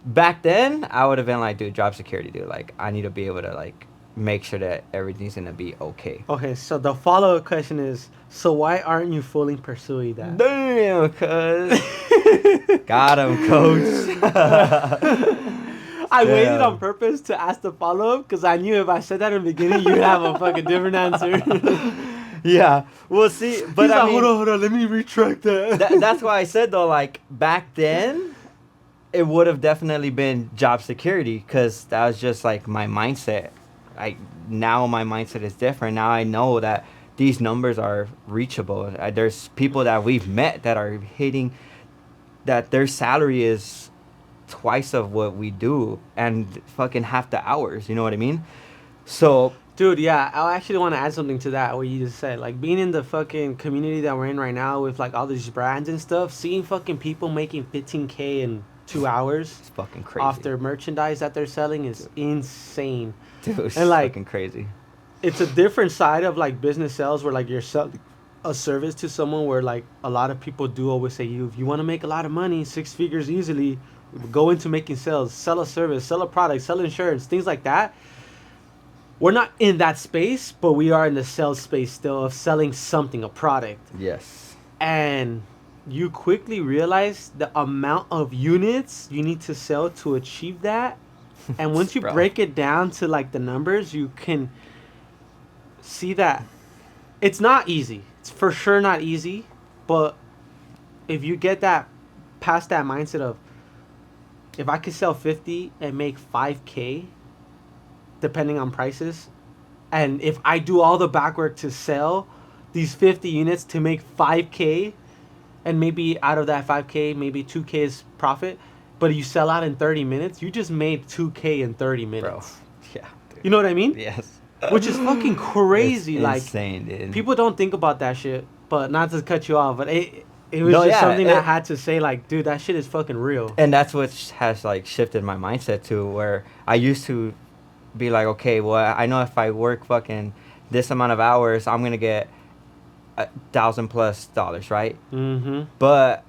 Back then, I would have been like, dude, job security, dude. Like, I need to be able to like make sure that everything's gonna be okay. Okay, so the follow-up question is, so why aren't you fully pursuing that? Damn, cuz. Got him, coach. I waited Damn. on purpose to ask the follow-up because I knew if I said that in the beginning, you'd have a fucking different answer. Yeah, we'll see. But He's I like, mean, hold on, let me retract that. that's why I said though, like back then, it would have definitely been job security because that was just like my mindset. Now my mindset is different. Now I know that these numbers are reachable. There's people that we've met that are hitting that their salary is twice of what we do and fucking half the hours. You know what I mean? So Dude, yeah, I actually want to add something to that, what you just said. Like, being in the fucking community that we're in right now with, like, all these brands and stuff, seeing fucking people making $15K in 2 hours it's fucking crazy. off their merchandise that they're selling is insane. Dude, it's and, like, fucking crazy. It's a different side of, like, business sales where, like, you're selling a service to someone where, like, a lot of people do always say, if you want to make a lot of money, 6 figures easily, go into making sales, sell a service, sell a product, sell insurance, things like that. We're not in that space, but we are in the sales space still of selling something, a product. Yes. And you quickly realize the amount of units you need to sell to achieve that. And once you Bro. break it down to like the numbers, you can see that it's not easy. It's for sure not easy. But if you get that past that mindset of, if I could sell 50 and make 5K, depending on prices, and if I do all the back work to sell these 50 units to make 5K, and maybe out of that 5K, maybe 2K is profit, but you sell out in 30 minutes, you just made 2K in 30 minutes. Bro. Yeah. Dude. You know what I mean? Yes. Which is fucking crazy. It's Like, insane, dude. people don't think about that shit, but not to cut you off, but it was No, just yeah, something that I it- had to say, like, dude, that shit is fucking real. And that's what has like shifted my mindset to where I used to be like, okay, well, I know if I work fucking this amount of hours, I'm gonna get $1,000+ right? Mm-hmm. But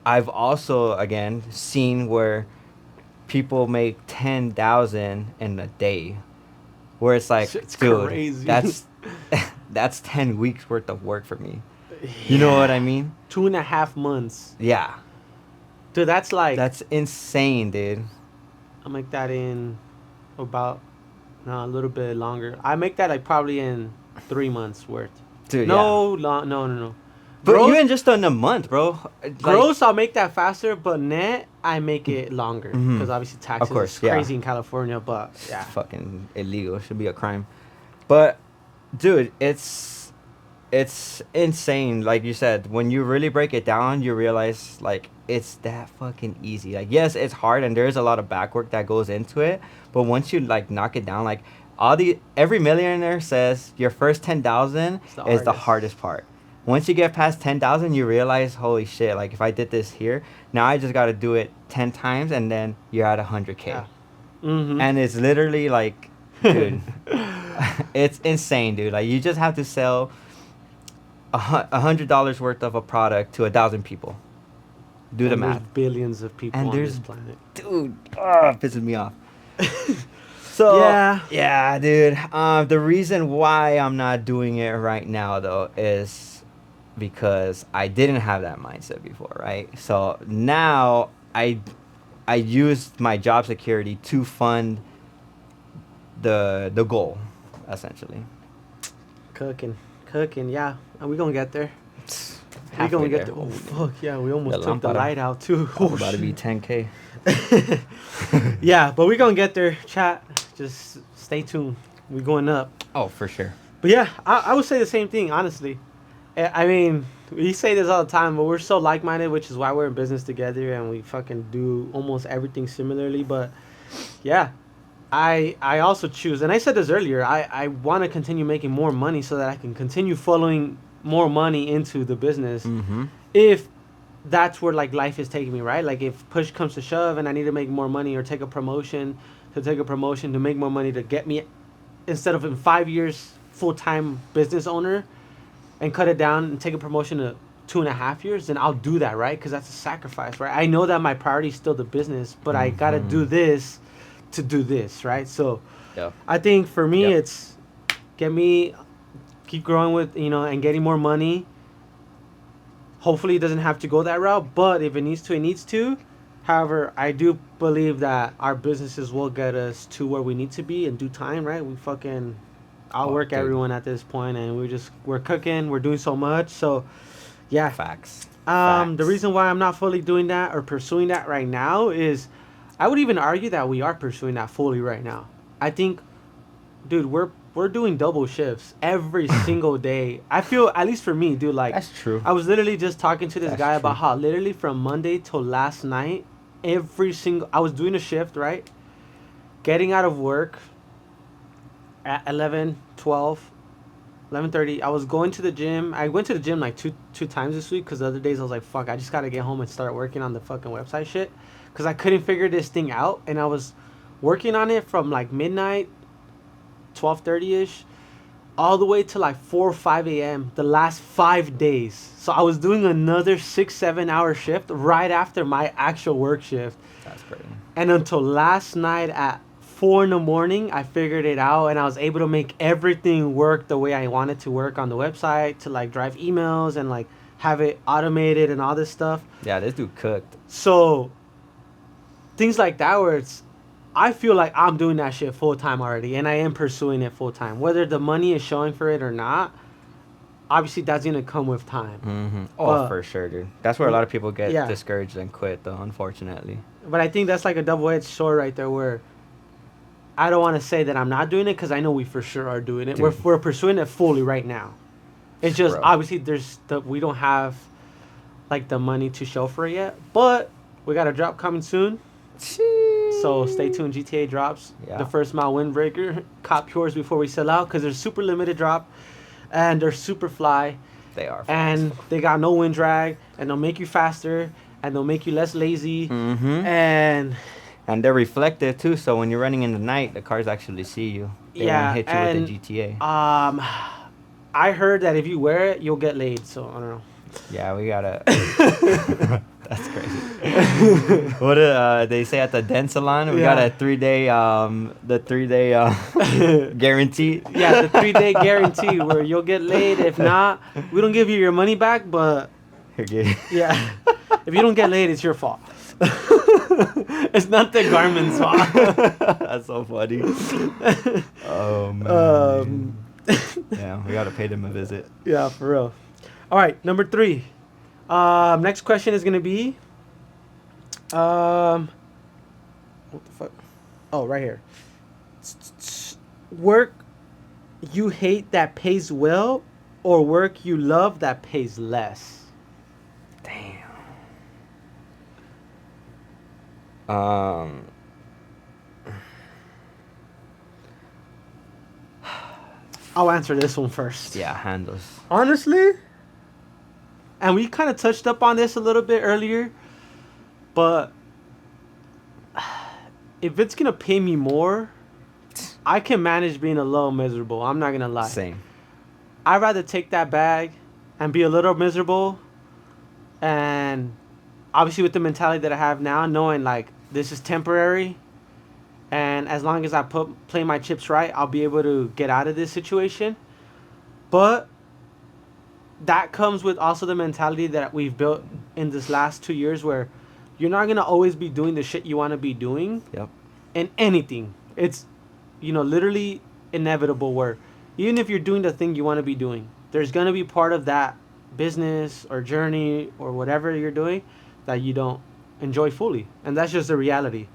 I've also again seen where people make 10,000 in a day, where it's like, Shit's dude, crazy. that's 10 weeks worth of work for me. You know what I mean? 2.5 months. Yeah, Dude, that's like, that's insane, dude. I make that in about, no, a little bit longer. I make that like probably in 3 months worth. Dude, No, yeah. no. But Gross, even just in a month, bro. Like, gross, I'll make that faster, but net, I make it longer. Mhm. Because obviously taxes course, is yeah. crazy in California, but yeah. It's fucking illegal. It should be a crime. But, dude, it's insane. Like you said, when you really break it down, you realize like it's that fucking easy. Like, yes, it's hard, and there's a lot of back work that goes into it. But once you like knock it down, like every millionaire says, your first 10,000 It's the is the hardest. hardest part. Once you get past 10,000, you realize, holy shit! Like if I did this here, now I just got to do it 10 times, and then you're at 100K. Yeah. Mm-hmm. And it's literally like, dude, it's insane, dude. Like you just have to sell $100 worth of a product to 1,000 people. Do the And there's math, billions of people And on there's- this planet. dude. Pisses me off. So yeah, dude. The reason why I'm not doing it right now though is because I didn't have that mindset before, right? So now I used my job security to fund the goal, essentially. Cooking, yeah. And we gonna get there. We Halfway gonna get there. there. Oh fuck, yeah. We almost The took the lámpara. light out too. Oh, about to be 10K. Yeah, but we gonna get there. Chat, just stay tuned. We going up. Oh, for sure. But yeah, I would say the same thing, honestly. I mean, we say this all the time, but we're so like-minded, which is why we're in business together and we fucking do almost everything similarly. But yeah, I also choose, and I said this earlier, I want to continue making more money so that I can continue following more money into the business. Mm-hmm. If that's where like life is taking me, right? Like if push comes to shove and I need to make more money or take a promotion to make more money to get me, instead of in 5 years full-time business owner, and cut it down and take a promotion to 2.5 years, then I'll do that, right? Because that's a sacrifice, right? I know that my priority is still the business, but I gotta do this to do this, right? So Yep. I think for me, Yep. it's keep growing with, and getting more money. Hopefully, it doesn't have to go that route, but if it needs to, it needs to. However, I do believe that our businesses will get us to where we need to be in due time, right? We fucking Oh, outwork dude. everyone at this point, and we're cooking, we're doing so much. So, yeah. Facts. The reason why I'm not fully doing that or pursuing that right now is, I would even argue that we are pursuing that fully right now. I think, dude, we're doing double shifts every single day. I feel, at least for me, dude, like That's true. I was literally just talking to this That's guy true. about how literally from Monday till last night, I was doing a shift, right? Getting out of work at 11, 12, 11:30. I was going to the gym. I went to the gym like two times this week because the other days I was like, fuck, I just gotta get home and start working on the fucking website shit because I couldn't figure this thing out, and I was working on it from like midnight, 12:30 ish, all the way to like 4 or 5 a.m. the last 5 days. So I was doing another 6-7 hour shift right after my actual work shift. That's crazy. And until last night at 4 in the morning, I figured it out, and I was able to make everything work the way I wanted to work on the website, to like drive emails and like have it automated and all this stuff. Yeah, this dude cooked. So things like that where I feel like I'm doing that shit full time already, and I am pursuing it full time. Whether the money is showing for it or not, obviously that's gonna come with time. Mm-hmm. Oh, But- for sure, dude. That's where a lot of people get Yeah. discouraged and quit, though, unfortunately. But I think that's like a double-edged sword right there, where I don't want to say that I'm not doing it because I know we for sure are doing it. Dude. We're pursuing it fully right now. It's just Bro. obviously we don't have like the money to show for it yet, but we got a drop coming soon. So stay tuned. GTA drops. Yeah. The first mile windbreaker. Cop yours before we sell out because they're super limited drop, and they're super fly, They are. and they got no wind drag, and they'll make you faster, and they'll make you less lazy, Mm-hmm. and And they're reflective, too, so when you're running in the night, the cars actually see you. They Yeah, won't hit you and, with the GTA. I heard that if you wear it, you'll get laid. So I don't know. Yeah, we gotta. That's crazy. What they say at the dent salon? We got Yeah. a 3-day, the 3-day guarantee. Yeah, the 3-day guarantee where you'll get laid. If not, we don't give you your money back. But Okay. yeah, if you don't get laid, it's your fault. It's not the garment's fault. That's so funny. Oh man. Yeah, we gotta pay them a visit. Yeah, for real. All right, number 3. Next question is gonna be, what the fuck? Oh, right here. Work you hate that pays well, or work you love that pays less? Damn. I'll answer this one first. Yeah, handles. Honestly, and we kind of touched up on this a little bit earlier, but if it's gonna pay me more, I can manage being a little miserable. I'm not gonna lie. Same. I'd rather take that bag and be a little miserable, and obviously with the mentality that I have now, knowing like this is temporary, and as long as I play my chips right, I'll be able to get out of this situation. But that comes with also the mentality that we've built in this last 2 years, where you're not gonna always be doing the shit you want to be doing Yep. in anything. It's, literally inevitable where even if you're doing the thing you want to be doing, there's going to be part of that business or journey or whatever you're doing that you don't enjoy fully. And that's just the reality.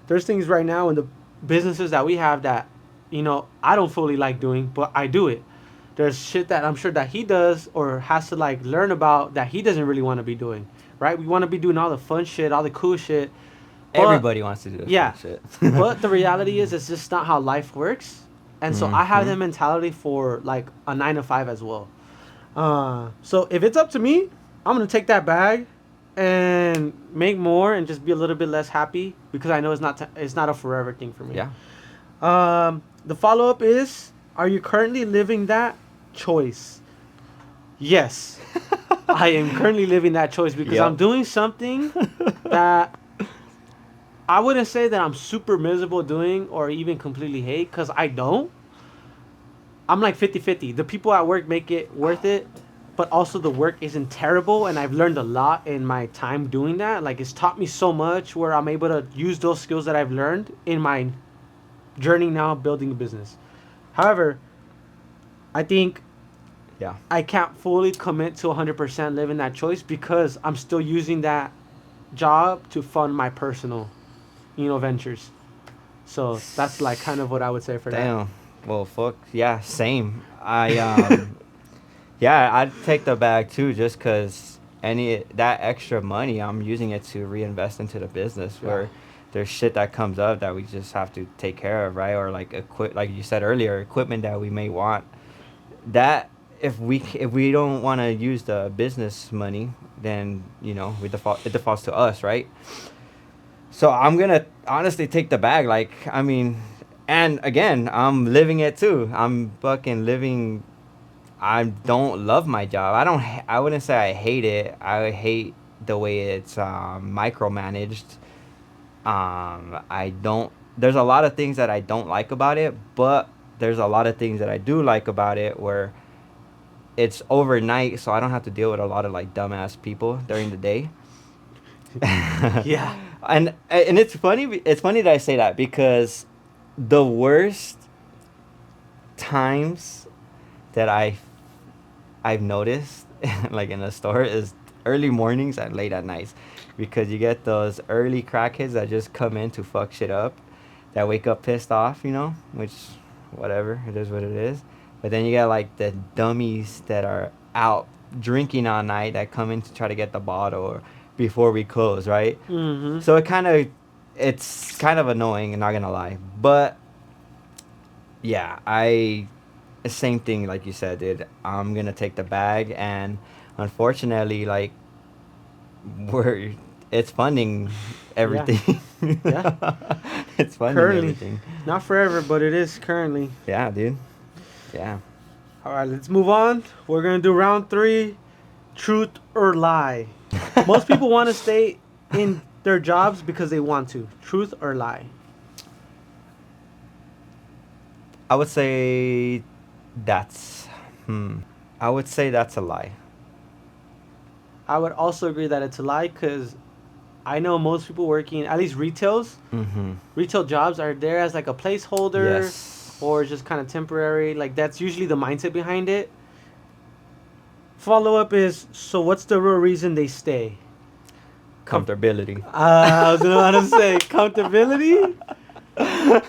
There's things right now in the businesses that we have that, I don't fully like doing, but I do it. There's shit that I'm sure that he does or has to like learn about that he doesn't really want to be doing, right? We want to be doing all the fun shit, all the cool shit. But- Everybody wants to do this Yeah. shit. but the reality is, it's just not how life works. And so I have that mentality for like a 9 to 5 as well. So if it's up to me, I'm going to take that bag and make more and just be a little bit less happy, because I know it's not a forever thing for me. Yeah. The follow-up is, are you currently living that choice? Yes. I am currently living that choice because Yep. I'm doing something that I wouldn't say that I'm super miserable doing or even completely hate, because I don't. I'm like 50-50. The people at work make it worth it, but also the work isn't terrible, and I've learned a lot in my time doing that. Like, it's taught me so much where I'm able to use those skills that I've learned in my journey now building a business. However, I think Yeah. I can't fully commit to 100% living that choice because I'm still using that job to fund my personal, ventures. So that's like kind of what I would say for that. Damn. Well, fuck. Yeah, same. Yeah, I'd take the bag too, just cause any that extra money, I'm using it to reinvest into the business. Yeah. Where there's shit that comes up that we just have to take care of, right? Or like like you said earlier, equipment that we may want. That if we don't want to use the business money, then it defaults to us, right? So I'm gonna honestly take the bag. Like, I mean, and again, I'm living it too. I'm fucking living. I don't love my job. I wouldn't say I hate it. I hate the way it's micromanaged. I don't. There's a lot of things that I don't like about it, but there's a lot of things that I do like about it. Where it's overnight, so I don't have to deal with a lot of like dumbass people during the day. Yeah. And it's funny. It's funny that I say that because the worst times that I've noticed like in a store is early mornings and late at nights, because you get those early crackheads that just come in to fuck shit up, that wake up pissed off, which whatever, it is what it is. But then you get like the dummies that are out drinking all night that come in to try to get the bottle or before we close, right? Mm-hmm. So it's kind of annoying, not gonna lie. But yeah, same thing like you said, dude. I'm gonna take the bag, and unfortunately, like we're it's funding everything. Yeah. It's funding Currently. everything. Not forever, but it is currently. Yeah, dude. Yeah. All right, let's move on. We're going to do round 3, truth or lie. Most people want to stay in their jobs because they want to. Truth or lie? I would say that's I would say that's a lie. I would also agree that it's a lie because I know most people working, at least Mm-hmm. retail jobs are there as like a placeholder Yes. or just kind of temporary. Like, that's usually the mindset behind it. Follow up is, so what's the real reason they stay? Comfortability. I was going to say comfortability.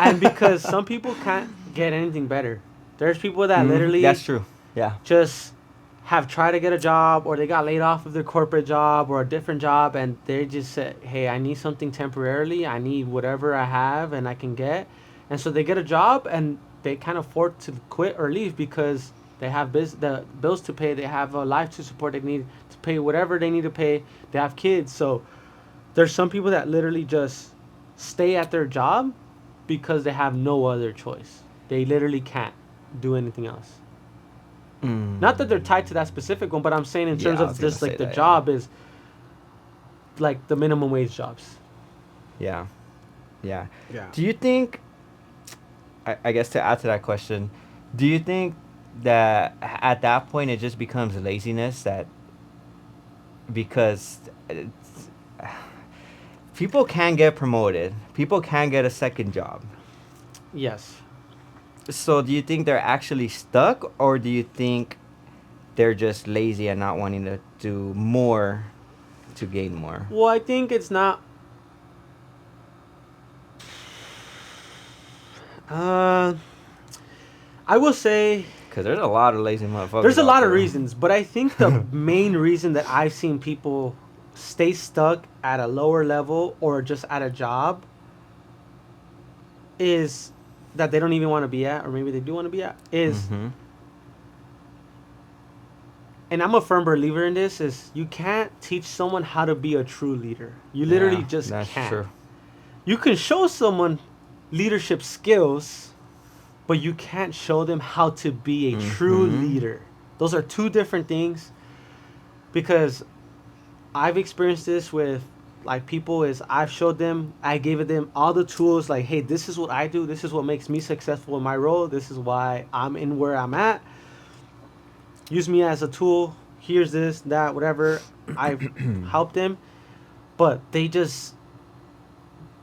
And because some people can't get anything better. There's people that literally That's true. Yeah. just have tried to get a job, or they got laid off of their corporate job or a different job, and they just said, hey, I need something temporarily. I need whatever I have and I can get. And so they get a job and they can't afford to quit or leave because they have the bills to pay. They have a life to support. They need to pay whatever they need to pay. They have kids. So there's some people that literally just stay at their job because they have no other choice. They literally can't do anything else. Not that they're tied to that specific one, but I'm saying in Yeah, terms I of was gonna just like say the that, yeah. job is like the minimum wage jobs. Yeah. Yeah. Yeah. Do you think, I guess to add to that question, do you think that at that point it just becomes laziness, that because people can get promoted, people can get a second job. Yes. So do you think they're actually stuck, or do you think they're just lazy and not wanting to do more to gain more? Well, I think it's not. I will say Because there's a lot of lazy motherfuckers. there's a out lot of there. reasons, but I think the main reason that I've seen people stay stuck at a lower level or just at a job is that they don't even want to be at, or maybe they do want to be at, is, Mhm. and I'm a firm believer in this, is you can't teach someone how to be a true leader. You literally Yeah, just that's can't. true. You can show someone leadership skills, but you can't show them how to be a true Mhm. leader. Those are two different things. because I've experienced this with like people is I've showed them, I gave them all the tools like, hey, this is what I do, this is what makes me successful in my role, this is why I'm in where I'm at. Use me as a tool. Here's this, that, whatever. I've helped them, but they just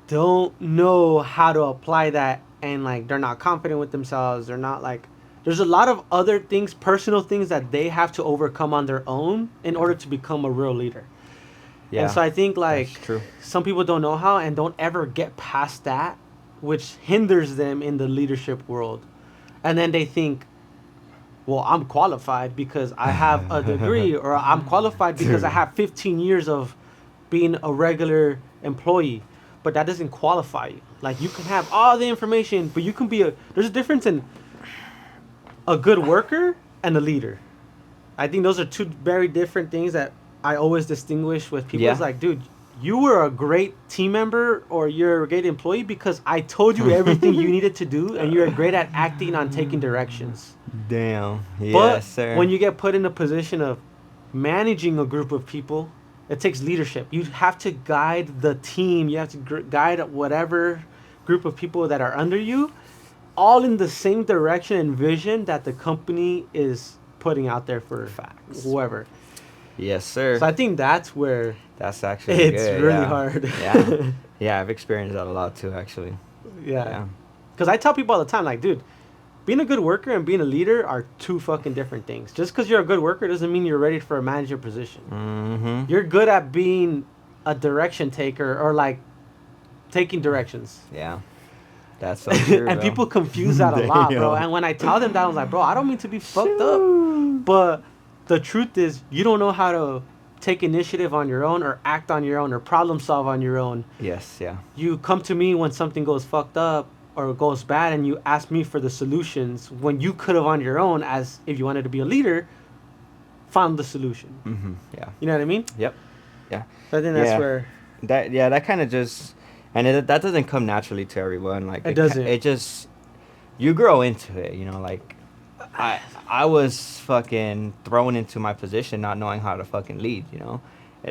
don't know how to apply that, and like they're not confident with themselves. They're not like there's a lot of other things, personal things that they have to overcome on their own in order to become a real leader. Yeah. And so I think like that's true. some people don't know how and don't ever get past that, which hinders them in the leadership world. And then they think, well, I'm qualified because I have a degree, or I'm qualified because I have 15 years of being a regular employee. But that doesn't qualify you. Like, you can have all the information, but you can be there's a difference in a good worker and a leader. I think those are two very different things that I always distinguish with people. Yeah. It's like, dude, you were a great team member or you're a great employee because I told you everything you needed to do, and you're great at acting on taking directions. Damn. Yes, But sir. when you get put in a position of managing a group of people, it takes leadership. You have to guide the team. You have to guide whatever group of people that are under you, all in the same direction and vision that the company is putting out there for Facts. whoever. Yes, sir. So I think that's where That's actually it's good, really yeah. hard. Yeah. Yeah, I've experienced that a lot too, actually. Yeah. Because I tell people all the time, like, dude, being a good worker and being a leader are two fucking different things. Just because you're a good worker doesn't mean you're ready for a manager position. Mm-hmm. You're good at being a direction taker or like taking directions. Yeah. That's so true, And bro. people confuse that a lot, bro. Damn. And when I tell them that, I was like, bro, I don't mean to be fucked up. But the truth is, you don't know how to take initiative on your own or act on your own or problem solve on your own. Yes, yeah. You come to me when something goes fucked up or goes bad, and you ask me for the solutions when you could have on your own, as if you wanted to be a leader, found the solution. Mm-hmm. Yeah. You know what I mean? Yep. Yeah. So I think that's Yeah. where That kind of just, and that doesn't come naturally to everyone. Like It doesn't. It just, you grow into it, you know. Like, I was fucking thrown into my position not knowing how to fucking lead, you know.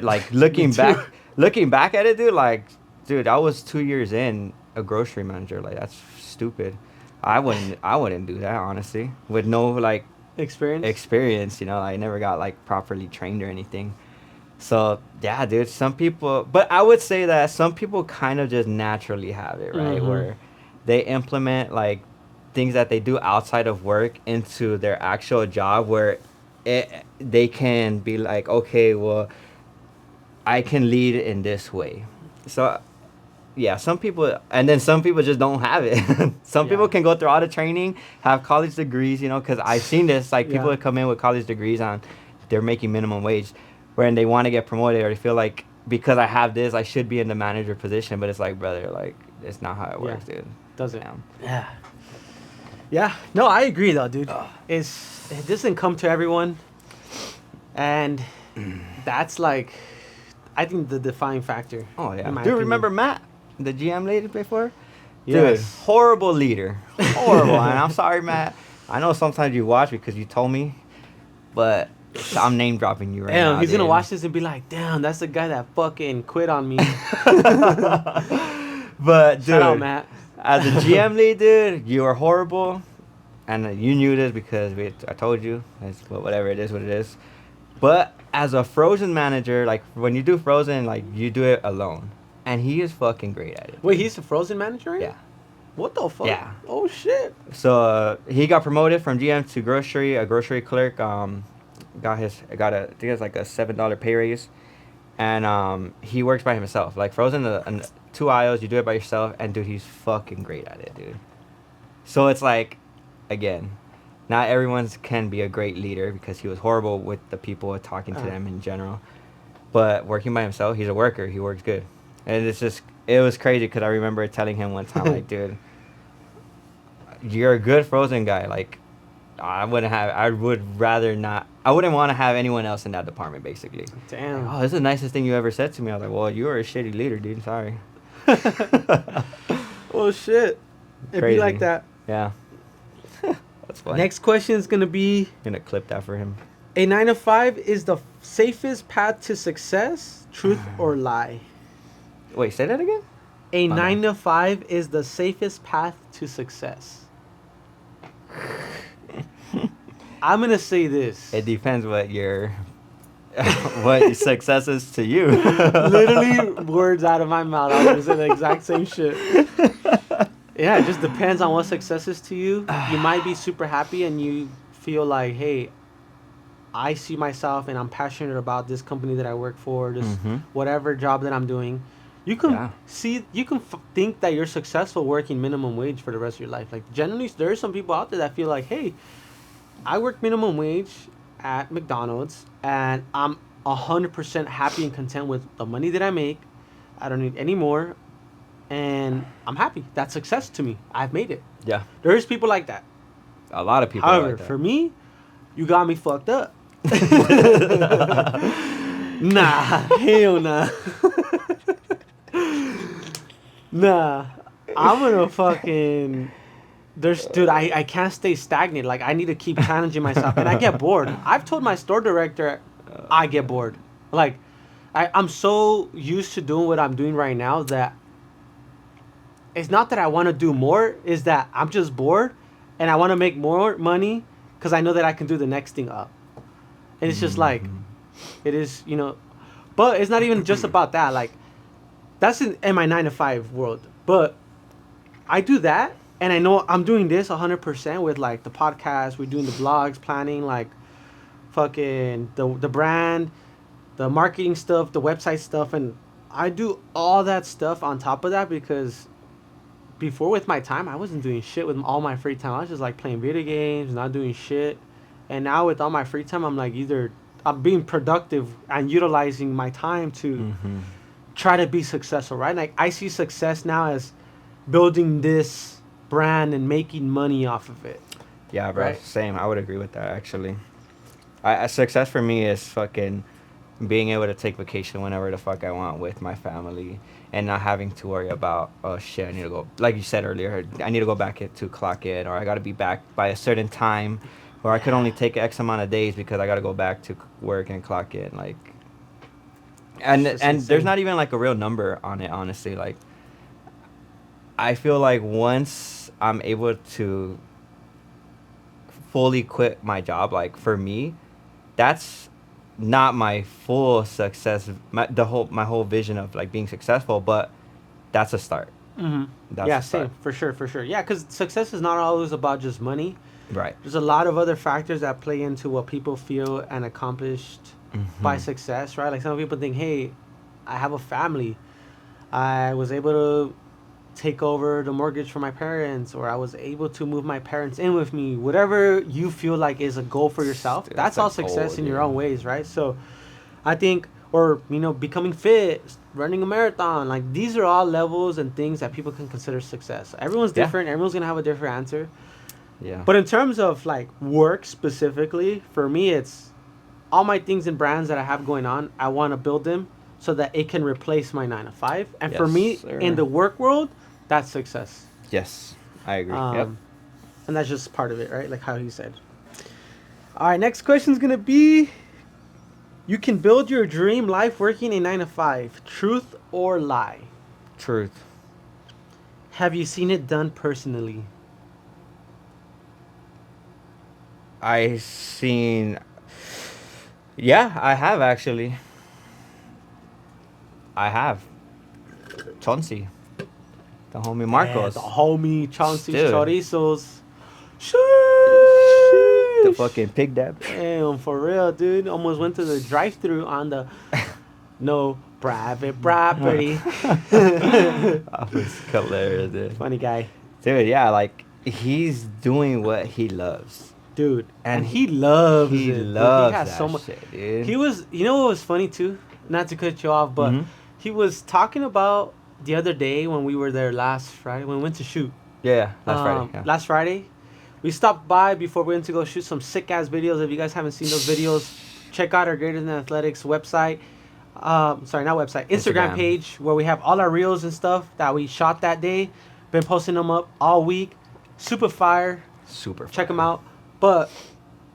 Like looking back at it, dude. Like, dude, I was 2 years in a grocery manager. Like, that's stupid. I wouldn't do that, honestly, with no like experience, you know. I never got like properly trained or anything. So yeah, dude, some people, but I would say that some people kind of just naturally have it, right? Mhm. Where they implement like things that they do outside of work into their actual job, where they can be like, okay, well, I can lead in this way. So yeah, some people, and then some people just don't have it. Some Yeah. people can go through all the training, have college degrees, you know, because I've seen this, like people Yeah. that come in with college degrees on, they're making minimum wage, when they want to get promoted, or they feel like, because I have this, I should be in the manager position. But it's like, brother, like, it's not how it works, dude. Doesn't. Damn. Yeah. Yeah. No, I agree though, dude. It doesn't come to everyone, and that's like, I think the defining factor. Oh yeah. in my Dude, opinion. remember Matt, the GM lady before? Dude, Yes. horrible leader. Horrible. And I'm sorry, Matt. I know sometimes you watch because you told me, but I'm name dropping you right now. Damn, he's gonna dude. watch this and be like, "Damn, that's the guy that fucking quit on me." But dude, Shout out, Matt. as a GM lead, dude, you are horrible, and you knew this because I told you. It's whatever it is, what it is. But as a Frozen manager, like when you do Frozen, like you do it alone, and he is fucking great at it. Wait, he's a Frozen manager? Right? Yeah. What the fuck? Yeah. Oh shit. So he got promoted from GM to a grocery clerk. Got I think it's like a $7 pay raise, and he works by himself. Like Frozen, 2 aisles, you do it by yourself, and dude, he's fucking great at it, dude. So it's like, again, not everyone can be a great leader because he was horrible with the people, talking to them in general. But working by himself, he's a worker. He works good, and it was crazy because I remember telling him one time, like, dude, you're a good Frozen guy. Like, I wouldn't want to have anyone else in that department, basically. Damn. Oh, this is the nicest thing you ever said to me. I was like, well, you were a shitty leader, dude. Sorry. Oh shit. It'd be Crazy. like that. Yeah. That's funny. Next question is gonna be, I'm gonna clip that for him. A 9 to 5 is the safest path to success, truth or lie? Wait, say that again? A My bad. 9 to 5 is the safest path to success. I'm going to say this. It depends what your what success is to you. Literally, words out of my mouth. I was going to say the exact same shit. Yeah, it just depends on what success is to you. You might be super happy and you feel like, hey, I see myself and I'm passionate about this company that I work for, this Mhm. whatever job that I'm doing. You can Yeah. think that you're successful working minimum wage for the rest of your life. Like generally, there are some people out there that feel like, hey, I work minimum wage at McDonald's and I'm 100% happy and content with the money that I make. I don't need any more, and I'm happy. That's success to me. I've made it. Yeah. There's people like that. A lot of people are However, like that. for me, you got me fucked up. Nah, hell nah. Nah, I'm gonna fucking. Dude, I can't stay stagnant. Like, I need to keep challenging myself. And I get bored. I've told my store director I get bored. Like, I'm so used to doing what I'm doing right now that it's not that I want to do more, is that I'm just bored and I want to make more money because I know that I can do the next thing up. And it's just like, it is, but it's not even just about that. Like, that's in my 9 to 5 world. But I do that and I know I'm doing this 100% with like the podcast, we're doing the vlogs, planning, like fucking the brand, the marketing stuff, the website stuff. And I do all that stuff on top of that because before with my time, I wasn't doing shit with all my free time. I was just like playing video games, not doing shit. And now with all my free time, I'm like either I'm being productive and utilizing my time to Mhm. try to be successful, right? Like I see success now as building this brand and making money off of it. Yeah, bro. Right. Same. I would agree with that actually. Success for me is fucking being able to take vacation whenever the fuck I want with my family and not having to worry about, oh shit, I need to go, like you said earlier, I need to go back to clock in, or I got to be back by a certain time, or I could only take X amount of days because I got to go back to work and clock in. Like, and It's and there's insane. not even like a real number on it, honestly. Like, I feel like once I'm able to fully quit my job, like for me, that's not my full success, my whole vision of like being successful, but that's a start. Mm-hmm. That's Yeah, a start. same, for sure, for sure. Yeah, because success is not always about just money. Right. There's a lot of other factors that play into what people feel and accomplished by Mhm. success, right? Like some people think, hey, I have a family. I was able to take over the mortgage for my parents, or I was able to move my parents in with me. Whatever you feel like is a goal for yourself, Dude, that's a all success goal, in your dude. own ways, right? So I think, or, becoming fit, running a marathon, like these are all levels and things that people can consider success. Everyone's Yeah. different, everyone's gonna have a different answer. Yeah. But in terms of like work specifically, for me, it's all my things and brands that I have going on. I want to build them so that it can replace my 9 to 5. And for Yes, me, in sir. the work world, that's success. Yes, I agree. Yep. Um, and that's just part of it, right? Like how he said. All right, next question is gonna be: you can build your dream life working a 9 to 5. Truth or lie? Truth. Have you seen it done personally? I seen. Yeah, I have actually. I have. Chauncey, the homie Marcos, Yeah, the homie Chauncey's Dude. Chorizos. the Sheesh. fucking pig dab. Damn, for real, dude. Almost went to the drive-through on the no private property. That was hilarious, dude. Funny guy, Dude, yeah, like he's doing what he loves, dude, and and he loves he it. Dude. loves He has that so much. shit, dude. He was, what was funny too? Not to cut you off, but Mhm. he was talking about the other day when we were there last Friday when we went to shoot. Yeah, last Friday. Yeah. Last Friday, we stopped by before we went to go shoot some sick ass videos. If you guys haven't seen those videos, check out our Greater Than Athletics website. Sorry, not website, Instagram Instagram. page where we have all our reels and stuff that we shot that day. Been posting them up all week. Super fire. Super. Check them fire. out. But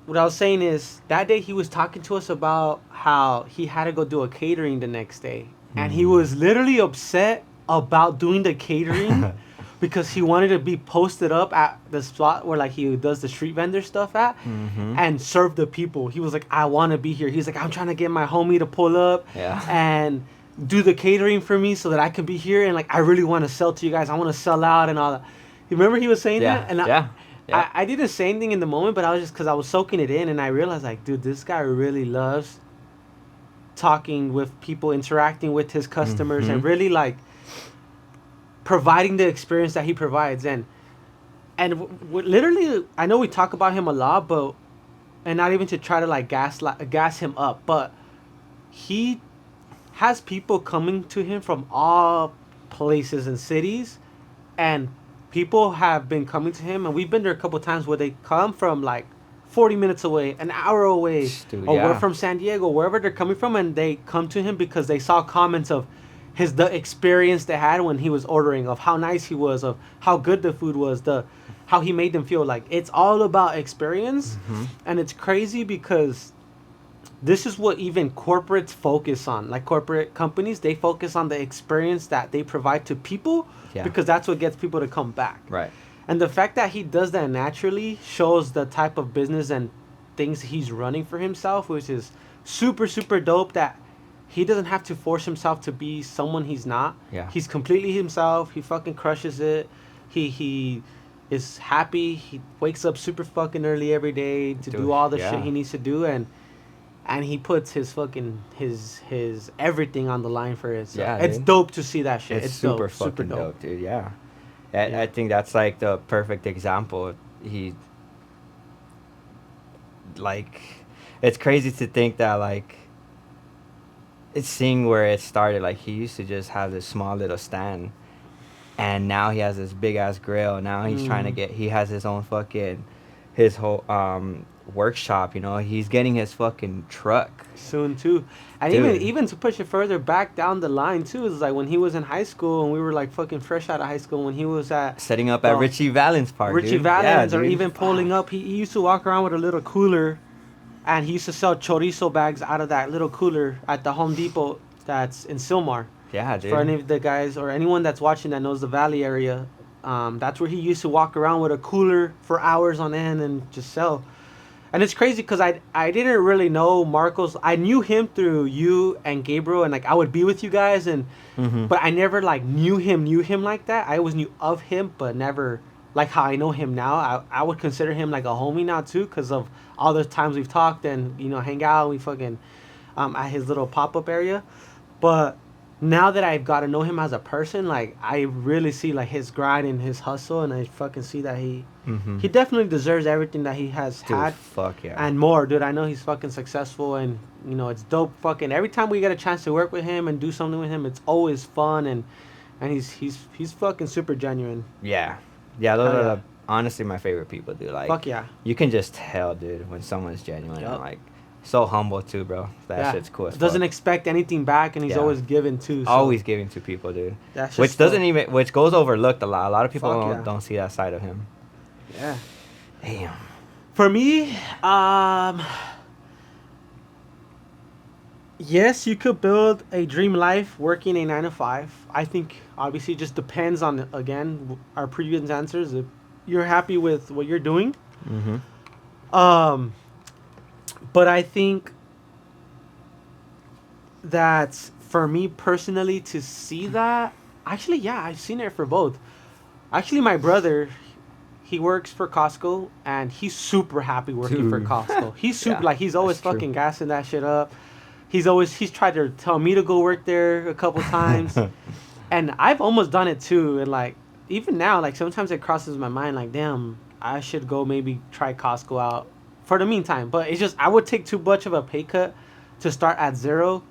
what I was saying is that day he was talking to us about how he had to go do a catering the next day, and he was literally upset about doing the catering because he wanted to be posted up at the spot where like he does the street vendor stuff at, and serve the people. He was like, I want to be here. He's like, I'm trying to get my homie to pull up and do the catering for me so that I can be here, and like I really want to sell to you guys. I want to sell out and all that. You remember he was saying that? And I didn't say anything in the moment, but I was just because I was soaking it in, and I realized like, dude, this guy really loves talking with people, interacting with his customers, and really like providing the experience that he provides. And literally, I know we talk about him a lot, but and not even to try to like gas him up, but he has people coming to him from all places and cities, and people have been coming to him, and we've been there a couple times where they come from like 40 minutes away, an hour away, Dude, or we're from San Diego, wherever they're coming from, and they come to him because they saw comments of the experience they had when he was ordering, of how nice he was, of how good the food was, how he made them feel. Like, it's all about experience, and it's crazy because this is what even corporates focus on. Like corporate companies, they focus on the experience that they provide to people, because that's what gets people to come back. Right. And the fact that he does that naturally shows the type of business and things he's running for himself, which is super, super dope, that he doesn't have to force himself to be someone he's not. Yeah. He's completely himself. He fucking crushes it. He is happy. He wakes up super fucking early every day to do all the shit he needs to do, and he puts his fucking his everything on the line for it. So it's dope to see that shit. It's super dope, fucking super dope, dude. Yeah. I think that's like the perfect example. He, like, it's crazy to think that like it's seeing where it started. Like, he used to just have this small little stand, and now he has this big ass grill. Now he's trying to he has his own fucking, his whole workshop. You know, he's getting his fucking truck soon too. And even to push it further back down the line too, is like when he was in high school and we were like fucking fresh out of high school, when he was at setting up at Richie Valens Park, Richie Valens, or even pulling up. He used to walk around with a little cooler, and he used to sell chorizo bags out of that little cooler at the Home Depot that's in Silmar. Yeah, dude. For any of the guys or anyone that's watching that knows the Valley area, that's where he used to walk around with a cooler for hours on end and just sell. And it's crazy because I didn't really know Marcos. I knew him through you and Gabriel, and like I would be with you guys, and but I never like knew him like that. I always knew of him, but never like how I know him now. I would consider him like a homie now too, because of all the times we've talked and hang out. We fucking at his little pop-up area, but now that I've got to know him as a person, like I really see like his grind and his hustle, and I fucking see that he definitely deserves everything that he has had. Fuck yeah. And more, dude. I know he's fucking successful, and it's dope. Fucking every time we get a chance to work with him and do something with him, it's always fun, and he's fucking super genuine. Yeah, those are honestly my favorite people, dude. Like, fuck yeah. You can just tell, dude, when someone's genuine and like so humble too, bro. That shit's cool. Doesn't expect anything back, and he's always giving too. So. Always giving to people, dude. That's which goes overlooked a lot. A lot of people don't see that side of him. Yeah. Damn. For me, yes, you could build a dream life working a 9 to 5. I think obviously it just depends on, again, our previous answers. If you're happy with what you're doing. But I think that for me personally to see that, actually, yeah, I've seen it for both. Actually, my brother, he works for Costco, and he's super happy working for Costco. He's super, like, he's always fucking gassing that shit up. He's tried to tell me to go work there a couple times. And I've almost done it too. And like, even now, like sometimes it crosses my mind, like, damn, I should go maybe try Costco out for the meantime. But it's just, I would take too much of a pay cut to start at zero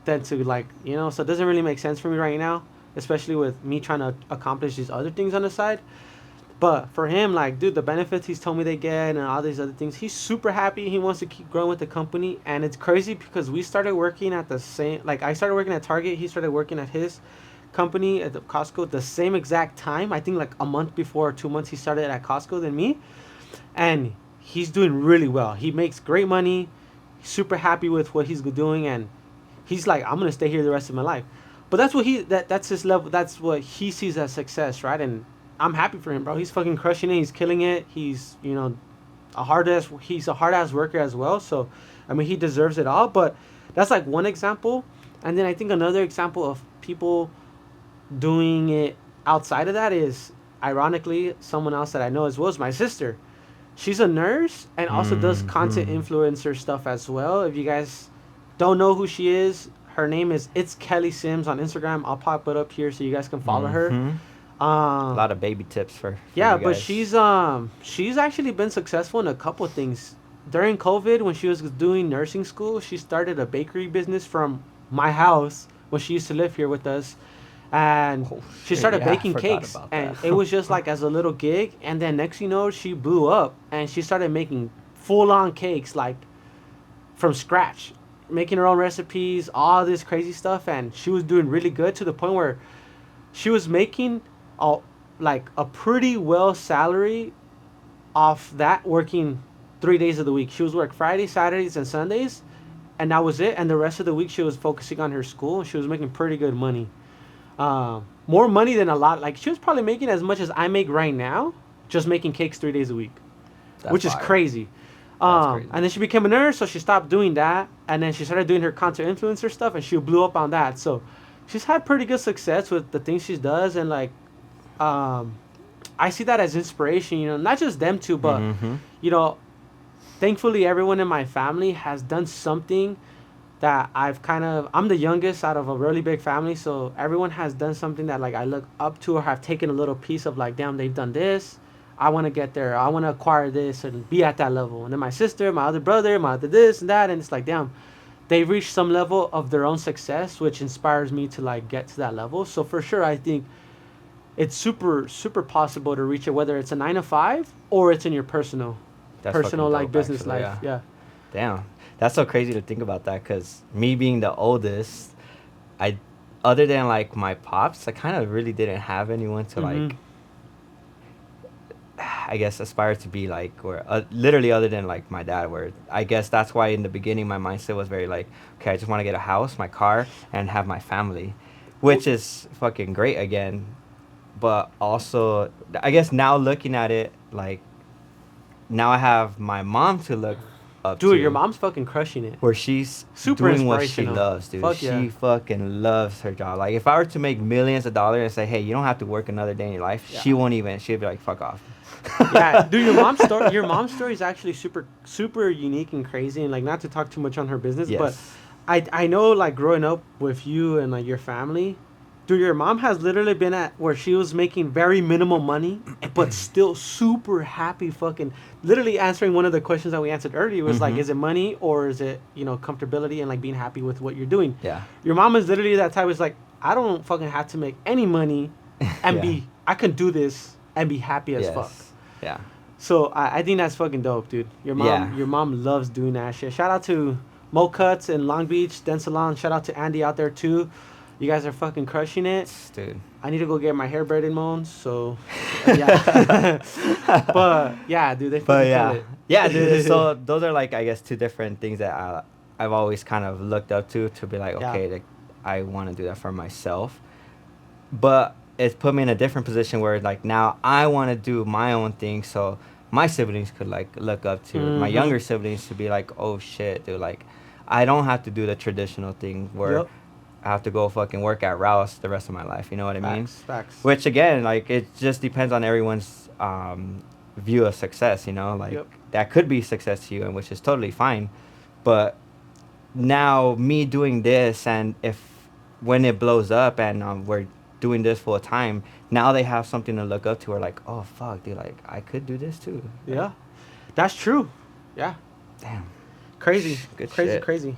than to like, so it doesn't really make sense for me right now, especially with me trying to accomplish these other things on the side. But for him, like, dude, the benefits he's told me they get and all these other things, he's super happy. He wants to keep growing with the company. And it's crazy because we started working at the same, like, I started working at Target. He started working at his company at the Costco the same exact time. I think like a month before or 2 months he started at Costco than me. And he's doing really well. He makes great money. He's super happy with what he's doing, and he's like, I'm gonna stay here the rest of my life. But that's what that's his level. That's what he sees as success, right? And I'm happy for him, bro. He's fucking crushing it. He's killing it. He's he's a hard ass worker as well. So, I mean, he deserves it all. But that's like one example, and then I think another example of people doing it outside of that is, ironically, someone else that I know as well is my sister. She's a nurse and also does content Mm-hmm. influencer stuff as well. If you guys don't know who she is, her name is It's Kelly Sims on Instagram. I'll pop it up here so you guys can follow her. Mm-hmm. A Um, lot of baby tips for yeah, you but guys. she's actually been successful in a couple things. During COVID, when she was doing nursing school, she started a bakery business from my house when she used to live here with us, and Oh she shit! started Yeah, I baking forgot cakes, about and that. it was just like as a little gig, and then next you know she blew up and she started making full on cakes like from scratch, making her own recipes, all this crazy stuff, and she was doing really good to the point where she was making a like a pretty well salary off that, working 3 days of the week. She was work Friday, Saturdays, and Sundays, and that was it. And the rest of the week she was focusing on her school, and she was making pretty good money. More money than a lot. Like she was probably making as much as I make right now, just making cakes 3 days a week, That's which is fire. crazy. That's crazy. And then she became a nurse, so she stopped doing that, and then she started doing her content influencer stuff, and she blew up on that. So she's had pretty good success with the things she does, and like, um, I see that as inspiration. You know, not just them two, but Mm-hmm. you know, thankfully everyone in my family has done something that I'm the youngest out of a really big family, so everyone has done something that like I look up to or have taken a little piece of, like, damn, they've done this. I want to get there. I want to acquire this and be at that level. And then my sister, my other brother, my other this and that, and it's like, damn, they've reached some level of their own success, which inspires me to like get to that level. So for sure, I think it's super possible to reach it, whether it's a 9 to 5 or it's in your That's personal fucking like dope, business actually. life. Yeah. Yeah. Damn, that's so crazy to think about that. Cause me being the oldest, I, other than like my pops, I kind of really didn't have anyone to Mm-hmm. like, I guess, aspire to be like, or literally other than like my dad. Where I guess that's why in the beginning my mindset was very like, okay, I just want to get a house, my car, and have my family, which is fucking great again. But also, I guess now looking at it, like now I have my mom to look up Dude, your to, mom's fucking crushing it. where she's Super doing what she inspirational. loves, dude. Fuck yeah. She fucking loves her job. Like if I were to make millions of dollars and say, hey, you don't have to work another day in your life, Yeah. she won't even. She'd be like, fuck off. Yeah, dude, your mom's story is actually super unique and crazy, and like, not to talk too much on her business, but Yes. I know, like, growing up with you and like your family, dude, your mom has literally been at where she was making very minimal money, but still super happy, fucking literally answering one of the questions that we answered earlier was like, Mhm. is it money or is it, comfortability and like being happy with what you're doing? Yeah. Your mom is literally that type. Is like, I don't fucking have to make any money and Yeah. I can do this and be happy as fuck. Yes. Yeah. So I think that's fucking dope, dude. Yeah. Your mom loves doing that shit. Shout out to Mo Cuts in Long Beach, Den Salon. Shout out to Andy out there too. You guys are fucking crushing it. Dude. I need to go get my hair braided, moans. So yeah, but yeah, dude, they fucking But yeah, kill it. yeah, dude. So those are like, I guess, two different things that I've always kind of looked up to be like, Yeah. okay, like I want to do that for myself. But it's put me in a different position where like now I want to do my own thing, so my siblings could like look up to my Mhm. younger siblings to be like, oh shit, dude, like I don't have to do the traditional thing where Yep. I have to go fucking work at Rouse the rest of my life. You know what I mean? Facts. Which again, like it just depends on everyone's view of success. You know, like Yep. that could be success to you, and which is totally fine. But now me doing this, and if when it blows up and we're doing this full time, now they have something to look up to. Or like, oh fuck, dude, like I could do this too. Yeah, that's true. Yeah, Damn. crazy, Good crazy, shit. crazy.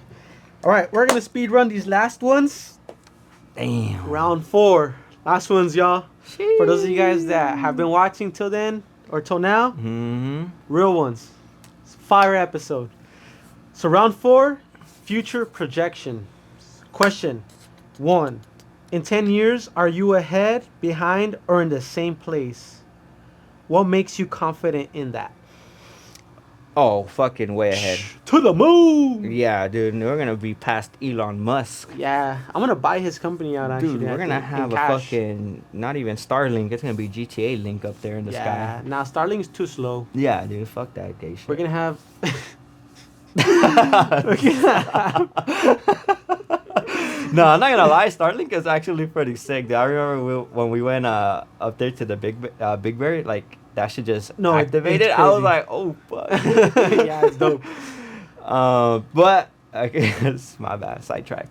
All right, we're gonna speed run these last ones. Damn. Round 4, last ones, y'all. For those of you guys that Sheesh. have been watching till then or till now, Mm-hmm. real ones. It's a fire episode. So round 4, future projection. Question 1. In 10 years, are you ahead, behind, or in the same place? What makes you confident in that? Oh, fucking way ahead. To the moon. Yeah, dude, we're gonna be past Elon Musk. Yeah, I'm gonna buy his company out. Actually, Dude, we're I gonna think, in have a cash. fucking not even Starlink. It's gonna be GTA Link up there in the Yeah, sky. now Starlink's too slow. Yeah, dude, fuck that gay shit. We're gonna have. We're gonna have. No, I'm not gonna lie. Starlink is actually pretty sick. Dude. I remember when we went up there to the Big Bear, like that shit just No, activated. it's I was crazy. like, oh fuck. Yeah, it's dope. But okay, it's my bad. Sidetrack.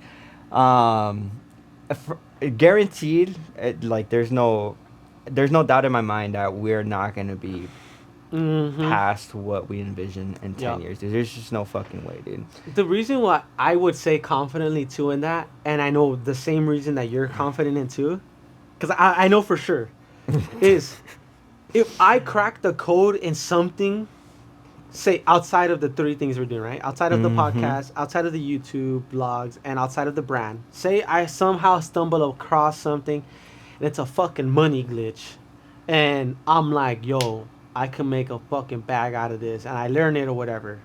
For, guaranteed, like there's no doubt in my mind that we're not gonna be Mm-hmm. past what we envision in 10 Yeah. years. Dude. There's just no fucking way, dude. The reason why I would say confidently too in that, and I know the same reason that you're confident in too, because I know for sure, is if I crack the code in something, say outside of the three things we're doing, right? Outside of the Mhm. podcast, outside of the YouTube blogs, and outside of the brand. Say I somehow stumble across something, and it's a fucking money glitch, and I'm like, yo, I can make a fucking bag out of this, and I learn it or whatever.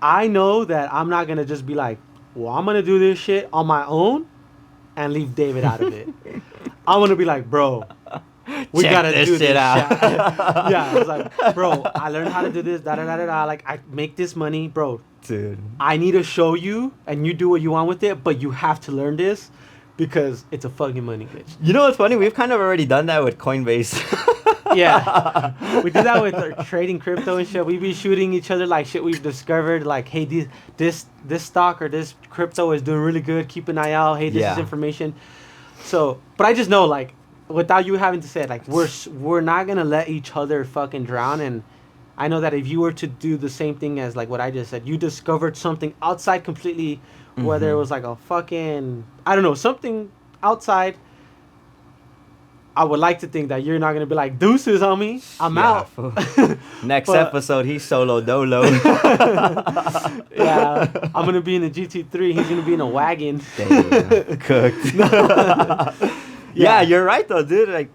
I know that I'm not gonna just be like, well, I'm gonna do this shit on my own and leave David out of it. I'm gonna be like, bro, we Check gotta this do shit this out. shit. Yeah, I was like, bro, I learned how to do this, da da da da da. Like, I make this money, bro. Dude. I need to show you, and you do what you want with it, but you have to learn this because it's a fucking money glitch. You know what's funny? We've kind of already done that with Coinbase. Yeah, we do that with our trading crypto and shit. We be shooting each other like shit we've discovered. Like, hey, this stock or this crypto is doing really good. Keep an eye out. Hey, this is Yeah. information. So, but I just know, like, without you having to say it, like, we're not gonna let each other fucking drown. And I know that if you were to do the same thing as like what I just said, you discovered something outside completely, whether it Mhm. was like a fucking, I don't know, something outside. I would like to think that you're not gonna be like, deuces on me, I'm Yeah, out. fool. Next But- episode, he's solo dolo. Yeah, I'm gonna be in a GT3. He's gonna be in a wagon. Damn, cooked. Yeah, you're right though, dude. Like,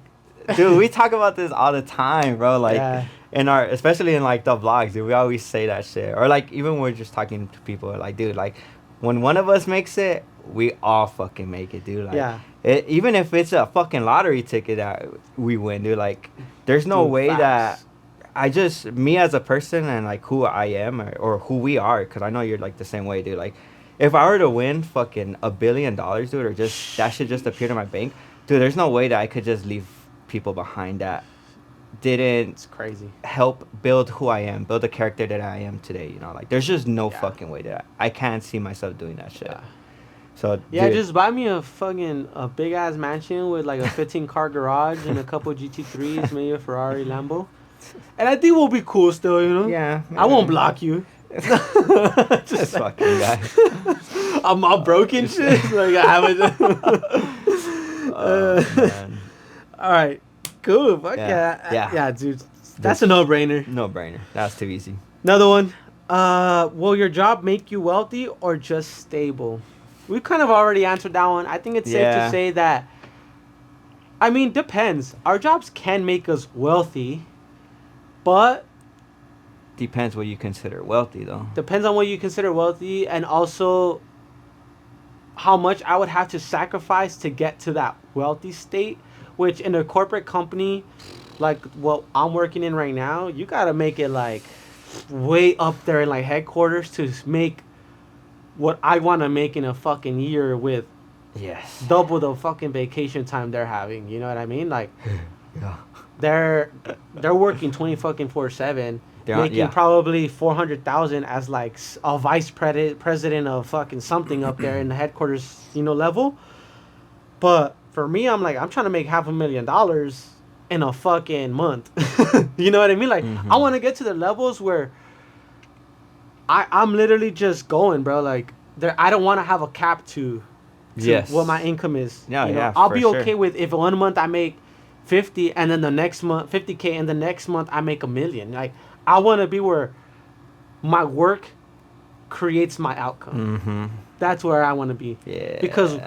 dude, we talk about this all the time, bro. Like, Yeah. in our, especially in like the vlogs, dude, we always say that shit. Or like, even when we're just talking to people, like, dude, like, when one of us makes it, we all fucking make it, dude. Like, Yeah. even if it's a fucking lottery ticket that we win, dude, like, there's no Dude, way facts. that me as a person and like who I am or who we are, because I know you're like the same way, dude. Like, if I were to win fucking $1 billion, dude, or just that should just appear to my bank, dude, there's no way that I could just leave people behind that didn't It's crazy. help build who I am, build the character that I am today. You know, like there's just no Yeah. fucking way that I can't see myself doing that shit. Yeah. So Yeah, dude, just buy me a big ass mansion with like a 15 car garage and a couple GT3s, maybe a Ferrari, Lambo, and I think we'll be cool still. You know. yeah, I won't block you. This fucking guy. I'm broken shit. Like I haven't. Oh, man. All right, cool. Fuck Yeah. yeah. Yeah. Dude. That's a no-brainer. No brainer. That's too easy. Another one. Will your job make you wealthy or just stable? We kind of already answered that one. I think it's safe Yeah. to say that. I mean, depends. Our jobs can make us wealthy, but Depends what you consider wealthy, though. depends on what you consider wealthy, and also how much I would have to sacrifice to get to that wealthy state. Which in a corporate company, like what I'm working in right now, you gotta make it like way up there in like headquarters to make what I want to make in a fucking year with Yes. double the fucking vacation time they're having. You know what I mean? Like Yeah. they're working 24/7, They're on- making yeah. probably 400,000 as like a vice president of fucking something up there in the headquarters, level. But for me, I'm like, I'm trying to make $500,000 in a fucking month. You know what I mean? Like, Mhm. I want to get to the levels where I'm literally just going, bro. Like, I don't want to have a cap to Yes. what my income is. Yeah, You know, yeah, I'll for be sure. okay with if 1 month I make 50 and then the next month 50K and the next month I make 1 million. Like, I want to be where my work creates my outcome. Mm-hmm. That's where I want to be. Yeah. Because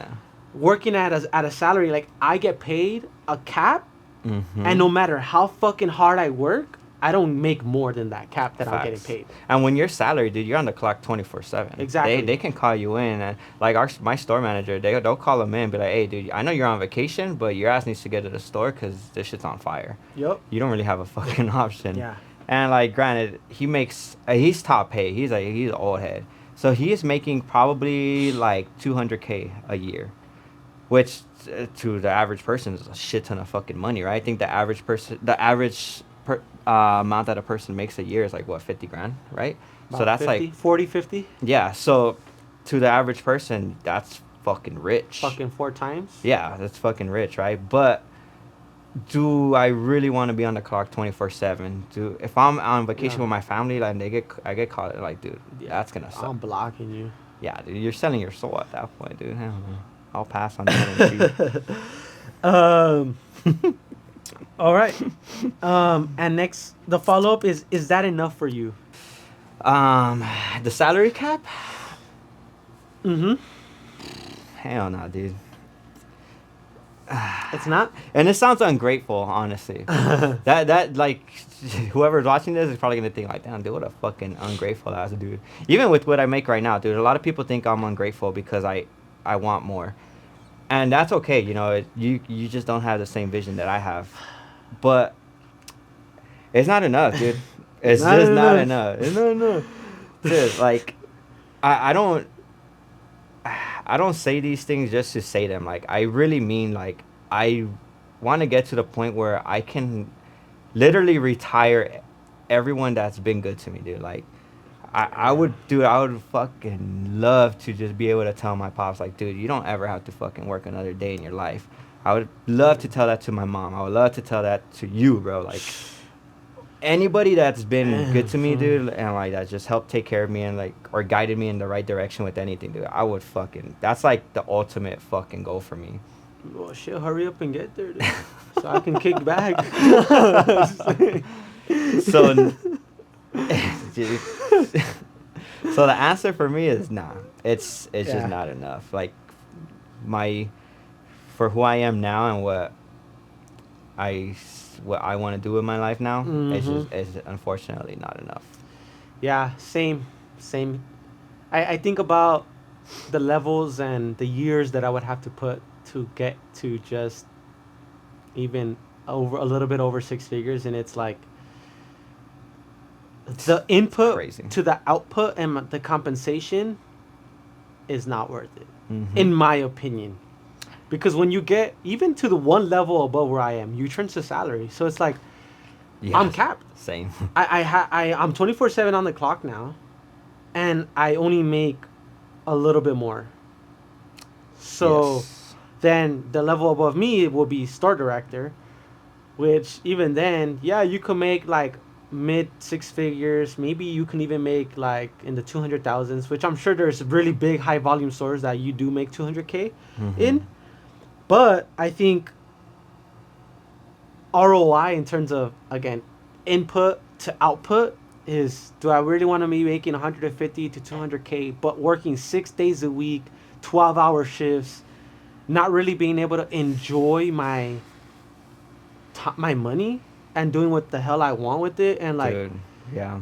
working at a salary, like, I get paid a cap, Mm-hmm. and no matter how fucking hard I work, I don't make more than that cap that I'm getting Facts. paid. And when you're salary, dude, you're on the clock 24/7. Exactly. They can call you in, and like my store manager, they'll call him in, be like, hey, dude, I know you're on vacation, but your ass needs to get to the store because this shit's on fire. Yep. You don't really have a fucking option. Yeah. And like, granted, he makes he's top pay. He's an old head, so he is making probably like 200K a year, which to the average person is a shit ton of fucking money, right? I think the average amount that a person makes a year is like what, 50 grand, right? So About that's 50, like 40, 50. yeah. So to the average person, that's fucking rich. Fucking 4 times. Yeah, that's fucking rich, right? But do I really want to be on the clock 24/7? Do if I'm on vacation No. with my family, like I get caught, like, dude, Yeah, that's gonna suck. I'm blocking you. Yeah, dude, you're selling your soul at that point, dude. Hell no. I'll pass on that. um. All right. And next, the follow up is that enough for you? The salary cap? Mm-hmm. Hell no, dude. It's not. And it sounds ungrateful, honestly. that like, whoever's watching this is probably gonna think like, damn, dude, what a fucking ungrateful ass dude. Even with what I make right now, dude, a lot of people think I'm ungrateful because I want more, and that's okay. You know, you just don't have the same vision that I have, but it's not enough, dude. It's Not just not enough. enough. It's not enough, dude. Like, I don't. I don't say these things just to say them. Like, I really mean, like, I want to get to the point where I can literally retire everyone that's been good to me, dude. Like, I would fucking love to just be able to tell my pops, like, dude, you don't ever have to fucking work another day in your life. I would love to tell that to my mom. I would love to tell that to you, bro. Like, anybody that's been good to me, dude, and like that just helped take care of me and like or guided me in the right direction with anything, dude, I would fucking, that's like the ultimate fucking goal for me. Well, shit, hurry up and get there, dude, so I can kick back. So dude, so the answer for me is nah. It's Yeah. just not enough. Like, for who I am now and what I want to do with my life now, it's unfortunately not enough. Yeah, same. I think about the levels and the years that I would have to put to get to just even over a little bit over 6 figures, and it's like the input Crazy. to the output and the compensation is not worth it, Mhm. in my opinion. Because when you get even to the one level above where I am, you turn to salary. So it's like Yeah, I'm capped. same. I'm 24/7 on the clock now, and I only make a little bit more. So Yes. then the level above me will be store director, which even then, yeah, you could make like mid 6 figures. Maybe you can even make like in the 200,000s, which I'm sure there's really big high volume stores that you do make 200K Mhm. in. But I think ROI in terms of, again, input to output is, do I really want to be making 150 to 200K but working 6 days a week, 12-hour shifts, not really being able to enjoy my money and doing what the hell I want with it, and like, Dude, yeah.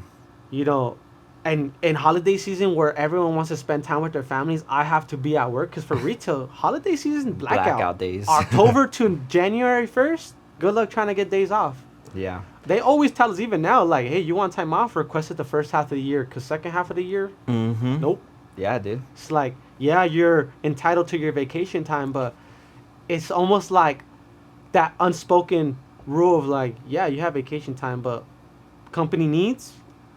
you know, and in holiday season where everyone wants to spend time with their families, I have to be at work because for retail, holiday season, blackout days. October to January 1st, good luck trying to get days off. Yeah. They always tell us even now, like, hey, you want time off? Request it the first half of the year, because second half of the year, Mm-hmm. nope. Yeah, dude. It's like, yeah, you're entitled to your vacation time, but it's almost like that unspoken rule of like, yeah, you have vacation time, but company needs,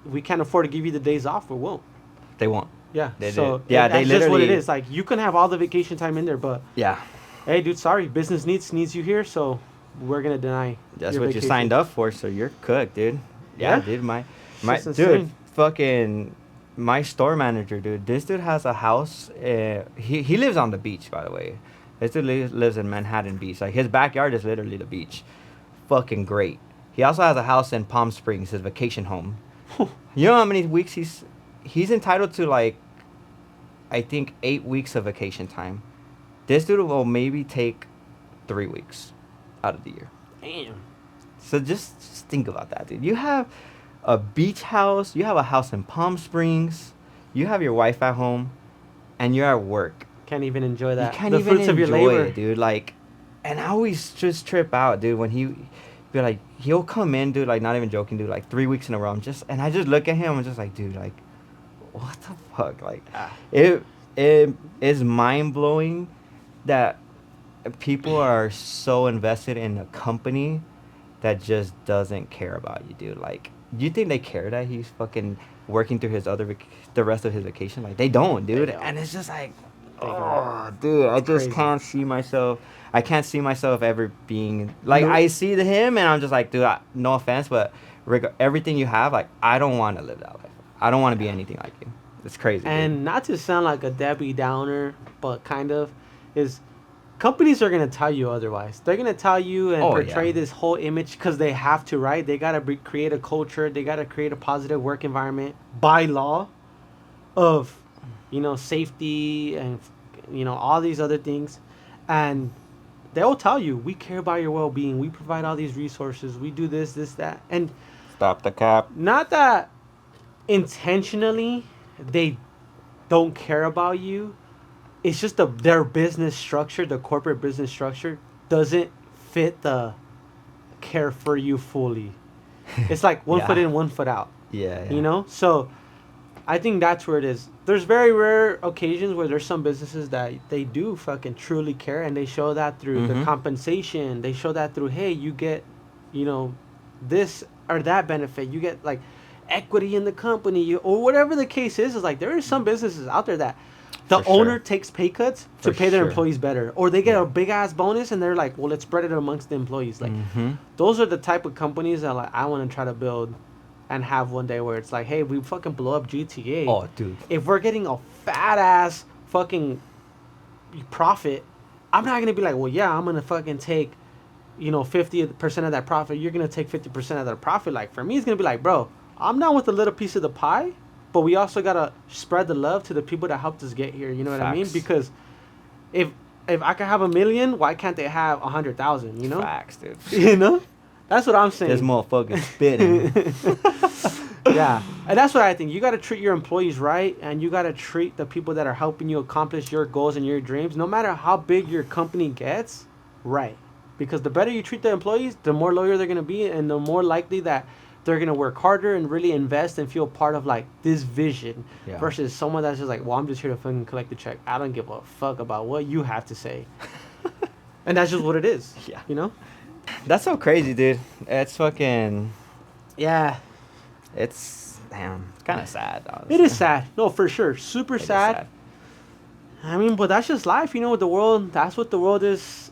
we can't afford to give you the days off, we won't. They won't. Yeah. They so did. Yeah, that's they just what it literally- is. Like, you can have all the vacation time in there, but Yeah. hey, dude, sorry, business needs you here, so we're gonna deny. That's your what vacation. you signed up for, so you're cooked, dude. Yeah, Yeah. dude. My It's dude, insane. fucking my store manager, dude. This dude has a house. He lives on the beach, by the way. This dude lives in Manhattan Beach. Like, his backyard is literally the beach. Fucking great. He also has a house in Palm Springs, his vacation home. You know how many weeks he's entitled to, like, I think 8 weeks of vacation time. This dude will maybe take 3 weeks out of the year. Damn. So just think about that, dude. You have a beach house, you have a house in Palm Springs, you have your wife at home, and you're at work. Can't even enjoy You that. can't The even fruits of your enjoy labor. it, dude. Like, and I always just trip out, dude, when he be like, he'll come in, dude, like, not even joking, dude, like 3 weeks in a row. And I just look at him, I'm just like, dude, like, what the fuck? Like, Ah, it is mind blowing that people are so invested in a company that just doesn't care about you, dude. Like, do you think they care that he's fucking working through the rest of his vacation? Like, they don't, they dude. don't. And it's just like, They don't. oh, dude, I It's just crazy. can't see myself. I can't see myself ever being like, Nope. I see him, and I'm just like, dude, no offense, but everything you have, like, I don't want to live that life. I don't want to be anything like you. It's crazy, And dude. not to sound like a Debbie Downer, but kind of, is companies are gonna tell you otherwise. They're gonna tell you and Oh, portray yeah. this whole image because they have to, right? They gotta create a culture. They gotta create a positive work environment by law of, safety and all these other things, and they'll tell you we care about your well-being. We provide all these resources. We do this, this, that, and Stop the cap. not that intentionally they don't care about you. It's just their business structure, the corporate business structure, doesn't fit the care for you fully. It's like one foot Yeah. in, one foot out. Yeah, yeah. So I think that's where it is. There's very rare occasions where there's some businesses that they do fucking truly care, and they show that through the Mhm. compensation. They show that through, hey, you get, this or that benefit. You get like equity in the company, or whatever the case is. Is like there are some businesses out there that the For sure. owner takes pay cuts to For pay their sure. employees better, or they get Yeah. a big ass bonus, and they're like, well, let's spread it amongst the employees. Like Mhm. those are the type of companies that like I want to try to build and have one day where it's like, hey, we fucking blow up GTA. Oh, dude. If we're getting a fat ass fucking profit, I'm not gonna be like, well, yeah, I'm gonna fucking take, 50% of that profit. You're gonna take 50% of that profit. Like for me, it's gonna be like, bro, I'm down with a little piece of the pie, but we also gotta spread the love to the people that helped us get here. You know what I mean? Facts. Because if I can have 1 million, why can't they have 100,000? You know? Facts, dude. You know? That's what I'm saying. This motherfucker's spitting. Yeah, and that's what I think. You got to treat your employees right, and you got to treat the people that are helping you accomplish your goals and your dreams, no matter how big your company gets, right. Because the better you treat the employees, the more loyal they're going to be, and the more likely that they're going to work harder and really invest and feel part of like this vision Yeah. versus someone that's just like, well, I'm just here to fucking collect the check. I don't give a fuck about what you have to say. And that's just what it is. Yeah. You know? That's so crazy, dude. It's fucking. Yeah. It's damn. It's kind of sad. Honestly. It is sad. No, for sure. Super It is sad. I mean, but that's just life, with the world. That's what the world is,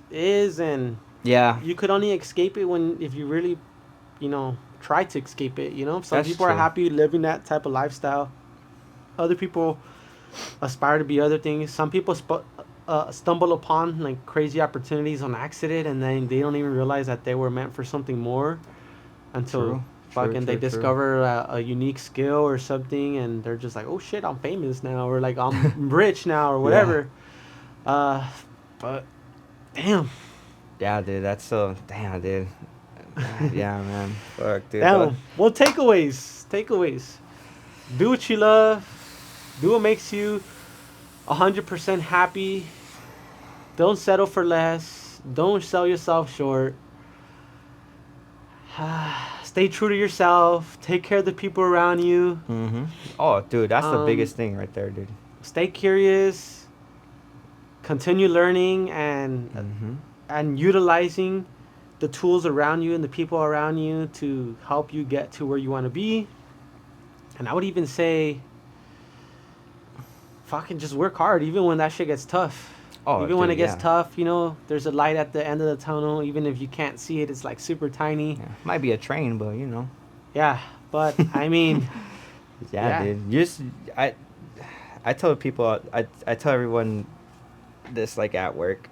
and Yeah. you could only escape it if you really, try to escape it. Some That's people are true. happy living that type of lifestyle. Other people aspire to be other things. Some people stumble upon like crazy opportunities on accident, and then they don't even realize that they were meant for something more until True. fucking they True. discover a unique skill or something, and they're just like, oh shit, I'm famous now, or like I'm rich now, or whatever. But damn. Yeah, dude. That's so. Damn, dude. Yeah, man. Fuck, dude. Damn. Well, takeaways. Do what you love. Do what makes you 100% happy. Don't settle for less. Don't sell yourself short. Stay true to yourself. Take care of the people around you. Mm-hmm. Oh, dude. That's the Um, biggest thing right there, dude. Stay curious. Continue learning and Mm-hmm. and utilizing the tools around you and the people around you to help you get to where you want to be. And I would even say, fucking just work hard, even when that shit gets tough. Oh, Even when dude, it gets yeah. tough, there's a light at the end of the tunnel. Even if you can't see it, it's like super tiny. Yeah. Might be a train, but you know. Yeah, but I mean, Yeah, Yeah. dude. You just I tell people I tell everyone this like at work.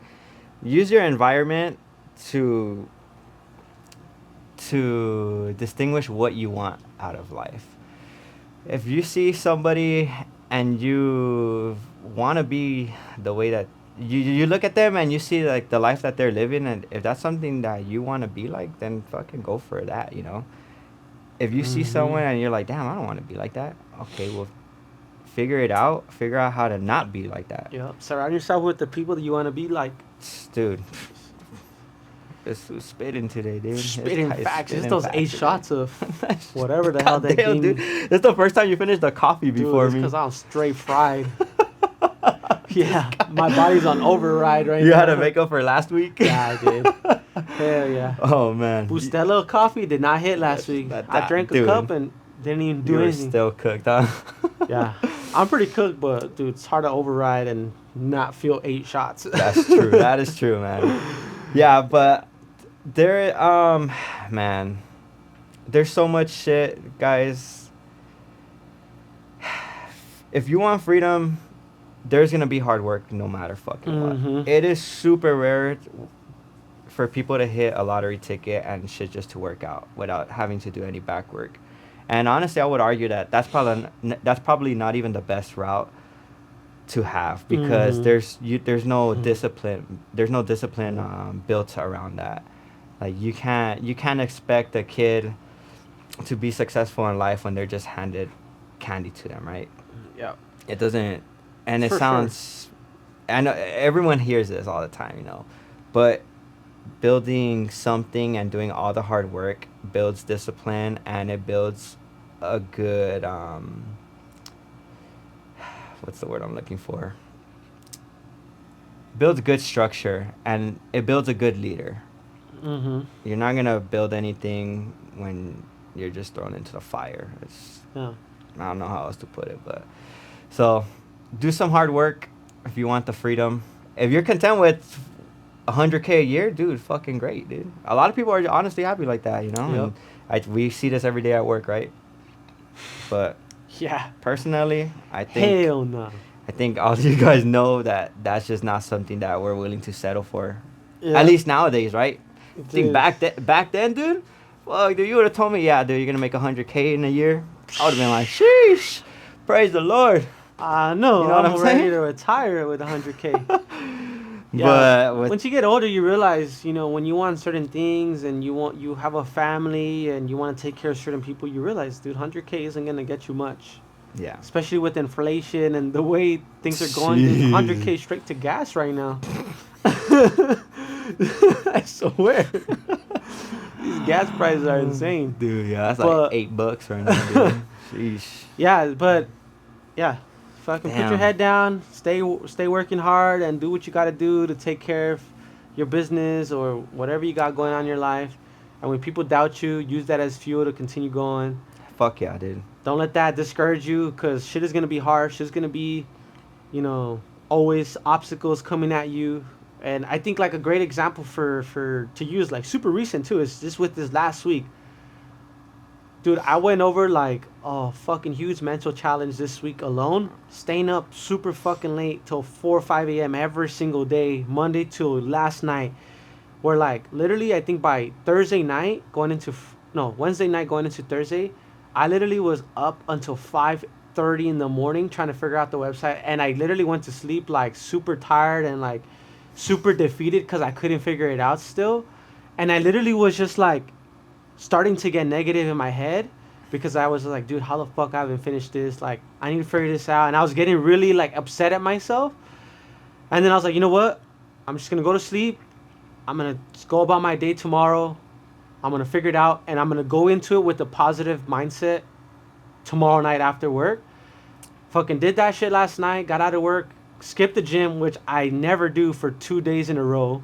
Use your environment to distinguish what you want out of life. If you see somebody and you want to be the way that you look at them and you see like the life that they're living, and if that's something that you want to be like, then fucking go for that, you know. If you see Mm-hmm. someone and you're like, damn, I don't want to be like that. Okay, well, figure it out. Figure out how to not be like that. Yep. Surround yourself with the people that you want to be like. Dude, it's spitting today, dude. Spitting It's facts. It's spitting those eight facts today. shots of whatever the hell God that damn, game. dude. That's the first time you finished the coffee Dude, before it's me. because I'm straight fried. Yeah, my body's on override right You now. had to make up for last week? Yeah, I did. Hell yeah. Oh, man. Bustelo coffee did not hit last week. I drank a dude, cup and didn't even You do were anything. still cooked, huh? Yeah, I'm pretty cooked, but dude, it's hard to override and not feel 8 shots. That's true. That is true, man. Yeah, but there, man, there's so much shit, guys. If you want freedom, there's gonna be hard work no matter fucking what. Mhm. It is super rare for people to hit a lottery ticket and shit just to work out without having to do any back work. And honestly, I would argue that that's probably not even the best route to have, because Mhm. there's no Mhm. discipline. There's no discipline built around that. Like you can't expect a kid to be successful in life when they're just handed candy to them, right? Yeah. It doesn't, and it For sure. sounds. I know everyone hears this all the time, you know, but building something and doing all the hard work builds discipline, and it builds a good what's the word I'm looking for? Builds good structure, and it builds a good leader. Mhm. You're not gonna build anything when you're just thrown into the fire. It's, Yeah. I don't know how else to put it, but so do some hard work if you want the freedom. If you're content with 100K a year, dude, fucking great, dude. A lot of people are honestly happy like that, you know. Yep. And we see this every day at work, right? But Yeah. personally, Hell no. I think all of you guys know that that's just not something that we're willing to settle for. Yeah. At least nowadays, right? I think Dude. back then, dude. Well, dude, you would have told me, yeah, dude, you're gonna make 100K in a year. I would have been like, sheesh, praise the Lord. No, You know what I'm I'm ready saying? to retire with 100K. But with, once you get older, you realize, when you want certain things and you have a family and you want to take care of certain people, you realize, dude, 100K isn't gonna get you much. yeah, Especially with inflation and the way things are going, dude, Jeez. 100K straight to gas right now. I swear, these gas prices are insane. dude, yeah, that's But- like $8 right now, dude. Sheesh. Yeah, but yeah, fucking put your Damn. head down, stay working hard, and do what you got to do to take care of your business or whatever you got going on in your life. And when people doubt you, use that as fuel to continue going. Fuck yeah, dude. Don't let that discourage you, because shit is gonna be hard. Shit's gonna be, always obstacles coming at you. And I think like a great example for to use, like super recent too, is just with this last week. Dude, I went over like a fucking huge mental challenge this week alone. Staying up super fucking late till 4 or 5 a.m. every single day, Monday till last night. Where like literally, I think by Thursday night Wednesday night going into Thursday, I literally was up until 5:30 in the morning trying to figure out the website, and I literally went to sleep like super tired and like super defeated because I couldn't figure it out still. And I literally was just like starting to get negative in my head, because I was like, dude, how the fuck I haven't finished this? Like, I need to figure this out. And I was getting really like upset at myself. And then I was like, you know what? I'm just gonna go to sleep. I'm gonna just go about my day tomorrow. I'm gonna figure it out, and I'm gonna go into it with a positive mindset tomorrow night after work. Fucking did that shit last night. Got out of work, skipped the gym, which I never do for 2 days in a row.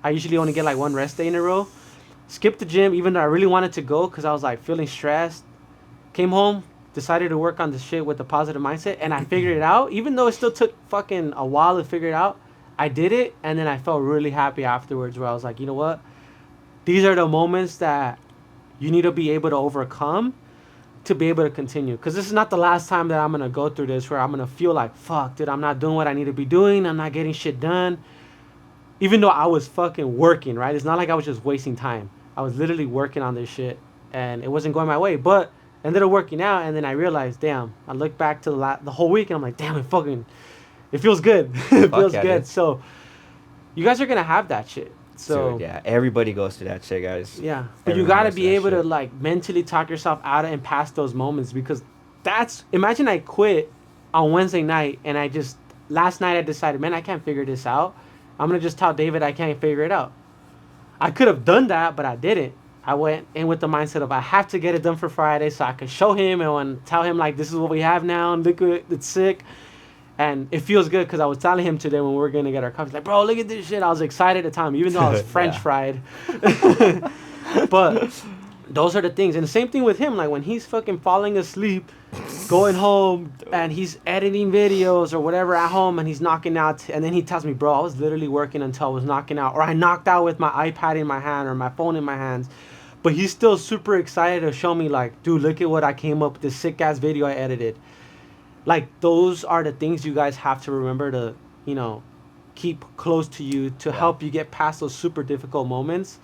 I usually only get like one rest day in a row. Skipped the gym even though I really wanted to go because I was like feeling stressed. Came home, decided to work on the shit with a positive mindset, and I figured it out. Even though it still took fucking a while to figure it out, I did it, and then I felt really happy afterwards, where I was like, you know what? These are the moments that you need to be able to overcome to be able to continue. Because this is not the last time that I'm going to go through this, where I'm going to feel like, fuck, dude, I'm not doing what I need to be doing. I'm not getting shit done. Even though I was fucking working, right? It's not like I was just wasting time. I was literally working on this shit, and it wasn't going my way. But ended up working out, and then I realized, damn, I looked back to the whole week, and I'm like, damn, it fucking It feels good. It Fuck feels yeah, good. dude. So you guys are gonna have that shit. So Dude, yeah, everybody goes through that shit, guys. yeah, but you Everyone gotta goes through be that able to shit. like mentally talk yourself out of and past those moments because that's imagine I quit on Wednesday night and I just last night I decided, man, I can't figure this out. I'm gonna just tell David I can't figure it out. I could have done that, but I didn't. I went in with the mindset of I have to get it done for Friday so I could show him and tell him like this is what we have now and look at it, it's sick. And it feels good because I was telling him today when we were gonna get our coffee, like, bro, look at this shit. I was excited at the time, even though I was French Yeah. fried. But those are the things, and the same thing with him. Like when he's fucking falling asleep, going home, and he's editing videos or whatever at home, and he's knocking out, and then he tells me, bro, I was literally working until I was knocking out, or I knocked out with my iPad in my hand or my phone in my hands. But he's still super excited to show me, like, dude, look at what I came up with, this sick ass video I edited. Like those are the things you guys have to remember to, you know, keep close to you to Yeah. help you get past those super difficult moments,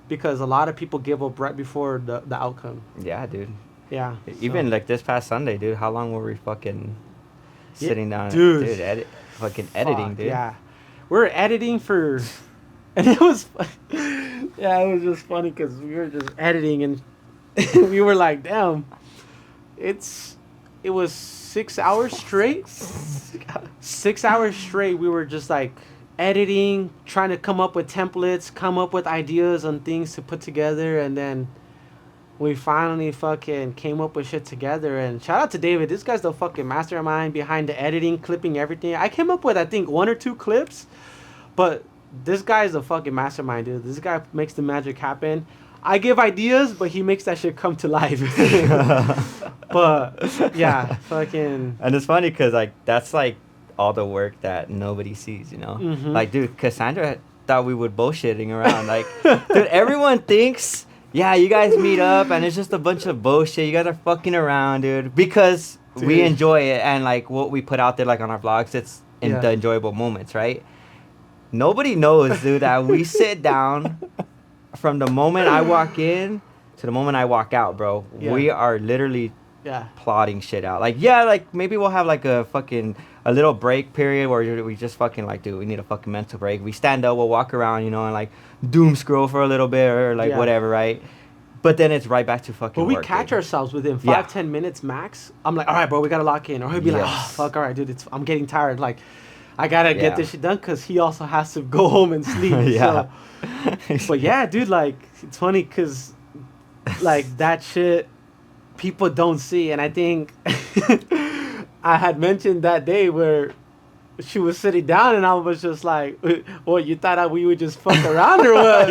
because a lot of people give up right before the outcome. Yeah, dude. Yeah. Even so- like this past Sunday, dude. How long were we fucking Yeah, sitting down, dude. fucking editing, Fuck, dude? Yeah. We're editing for, and it was, yeah, it was just funny because we were just editing and we were like, damn, it was 6 hours straight. 6 hours straight. We were just like editing, trying to come up with templates, come up with ideas on things to put together, and then we finally fucking came up with shit together. And shout out to David. This guy's the fucking mastermind behind the editing, clipping, everything. I came up with, I think, 1 or 2 clips, but this guy's a fucking mastermind, dude. This guy makes the magic happen. I give ideas, but he makes that shit come to life. But yeah, fucking And it's funny because like that's like all the work that nobody sees, you know. Mhm. Like, dude, Cassandra thought we would bullshitting around. Like, dude, everyone thinks, yeah, you guys meet up and it's just a bunch of bullshit. You guys are fucking around, dude, because we Dude. enjoy it and like what we put out there, like on our vlogs, it's in Yeah. the enjoyable moments, right? Nobody knows, dude, that we sit down from the moment I walk in to the moment I walk out, bro. Yeah. We are literally yeah. plotting shit out. Like, yeah, like maybe we'll have like a little break period where we just fucking like, dude, we need a fucking mental break. We stand up, we'll walk around, you know, and like doom scroll for a little bit or like Yeah. whatever, right? But then it's right back to fucking But we work, catch dude. ourselves within Yeah. 5-10 minutes max. I'm like, all right, bro, we gotta lock in. Or he'll be like, oh, Yes. fuck, all right, dude, I'm getting tired. Like, I gotta Yeah. get this shit done because he also has to go home and sleep. Yeah. So, but yeah, dude, like, it's funny because, like, that shit people don't see. And I think I had mentioned that day where she was sitting down and I was just like, what, you thought we would just fuck around or what?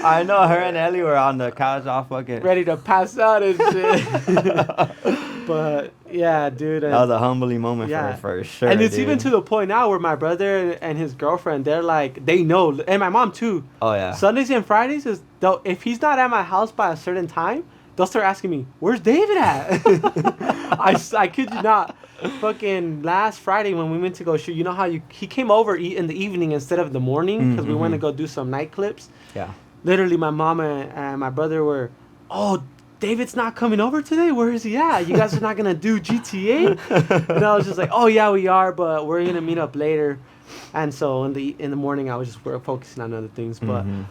I know her and Ellie were on the couch all fucking. Ready to pass out and shit. But yeah, dude. That was a humbling moment Yeah. for sure. And it's even dude. to the point now where my brother and his girlfriend, they're like, they know, and my mom too. Oh yeah. Sundays and Fridays is though if he's not at my house by a certain time, they'll start asking me, "Where's David at?" I kid you not. Fucking last Friday when we went to go shoot, you know how he came over in the evening instead of the morning because we went to Mhm. go do some night clips. Yeah. Literally, my mom and my brother were, oh, David's not coming over today. Where is he at? You guys are not gonna do GTA? And I was just like, oh yeah, we are, but we're gonna meet up later. And so in the morning, I was just focusing on other things. But Mhm.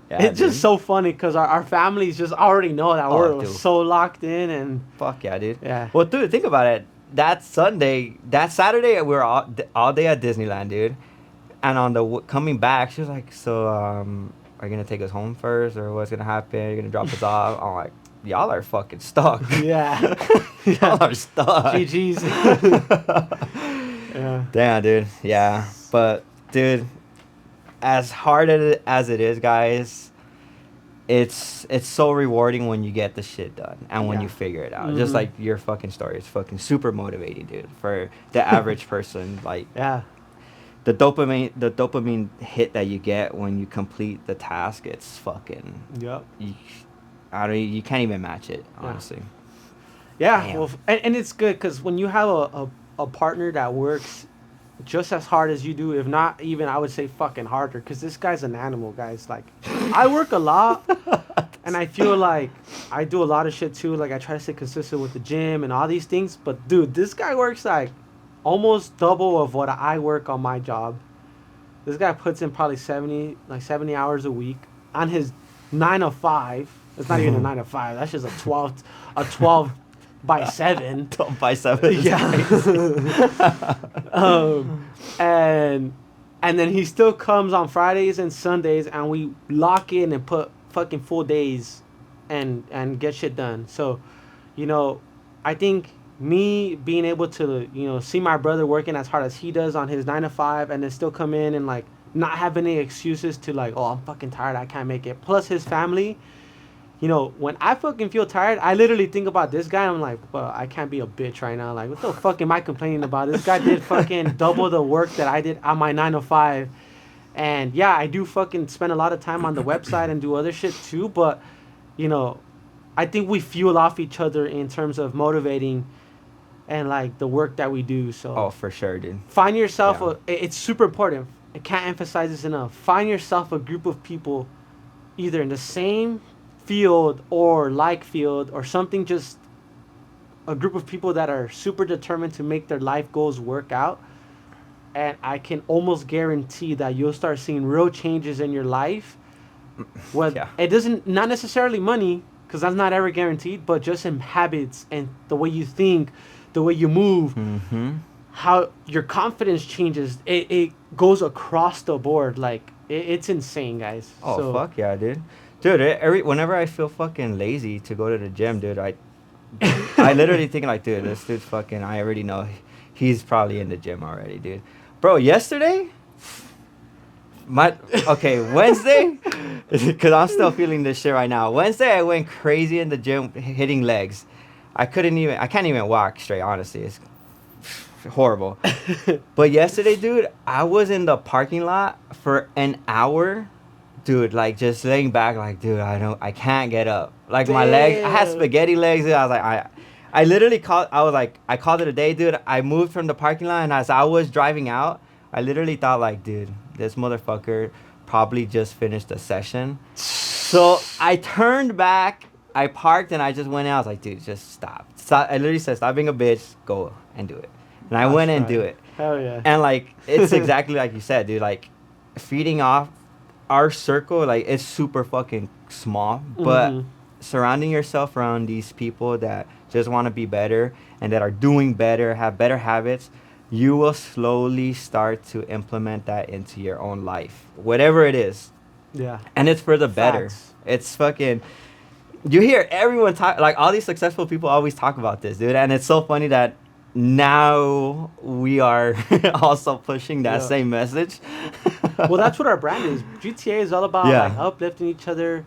Yeah, it's just dude. so funny because our families just already know that Oh, we're dude. so locked in and Fuck yeah, dude. yeah. Well, dude, think about it. That Saturday, we were all day at Disneyland, dude. And on the coming back, she was like, "So, are you gonna take us home first, or what's gonna happen? You're gonna drop us off?" I'm like, "Y'all are fucking stuck. Yeah. Y'all are stuck." GG's. Yeah. Damn, dude. Yeah, but dude, as hard as it is, guys, it's so rewarding when you get the shit done and when Yeah. you figure it out. Just Mhm. like your fucking story, it's fucking super motivating, dude. For the average person, like Yeah. the dopamine hit that you get when you complete the task, it's fucking. Yep. You can't even match it, Yeah. honestly. Yeah, Damn. well, and it's good because when you have a partner that works just as hard as you do, if not even, I would say fucking harder, because this guy's an animal, guys. Like, I work a lot, and I feel like I do a lot of shit too. Like, I try to stay consistent with the gym and all these things, but dude, this guy works like almost double of what I work on my job. This guy puts in probably 70 hours a week on his 9 to 5. It's not even a 9 to 5. That's just a 12 by 7. 12 by 7. Yeah. And then he still comes on Fridays and Sundays, and we lock in and put fucking full days, and get shit done. So, I think me being able to see my brother working as hard as he does on his 9 to 5, and then still come in and like not have any excuses to like, oh, I'm fucking tired, I can't make it. Plus his family. When I fucking feel tired, I literally think about this guy. I'm like, well, I can't be a bitch right now. Like, what the fuck am I complaining about? This guy did fucking double the work that I did on my 9 to 5. And yeah, I do fucking spend a lot of time on the website and do other shit too. But, I think we fuel off each other in terms of motivating and like the work that we do. So Oh, for sure, dude. find yourself Yeah. it's super important. I can't emphasize this enough. Find yourself a group of people either in the same field or like field or something, just a group of people that are super determined to make their life goals work out. And I can almost guarantee that you'll start seeing real changes in your life. Well, Yeah. it doesn't, not necessarily money, because that's not ever guaranteed, but just in habits and the way you think, the way you move, Mm-hmm. how your confidence changes. It goes across the board. Like, it's insane, guys. Oh, So, fuck yeah, dude. Dude, whenever I feel fucking lazy to go to the gym, dude, I literally think like, dude, this dude's fucking, I already know he's probably in the gym already, dude. Bro, yesterday, Wednesday, because I'm still feeling this shit right now. Wednesday, I went crazy in the gym hitting legs. I can't even walk straight, honestly. It's horrible. But yesterday, dude, I was in the parking lot for an hour. Dude, like just laying back, like, dude, I can't get up. Like my legs, I had Damn. spaghetti legs. Dude. I was like, I called it a day, dude. I moved from the parking lot, and as I was driving out, I literally thought, like, dude, this motherfucker probably just finished a session. So I turned back, I parked, and I just went out. I was like, dude, just stop. I literally said, stop being a bitch, go and do it. And I That's went and right. do it. Hell yeah. And like it's exactly like you said, dude. Like feeding off our circle, like it's super fucking small, but Mhm. surrounding yourself around these people that just want to be better and that are doing better, have better habits, you will slowly start to implement that into your own life, whatever it is, Yeah. and it's for the better. Facts. It's fucking. You hear everyone talk, like all these successful people always talk about this, dude, and it's so funny that now we are also pushing that Yeah. same message. Well, that's what our brand is. GTA is all about Yeah. like uplifting each other,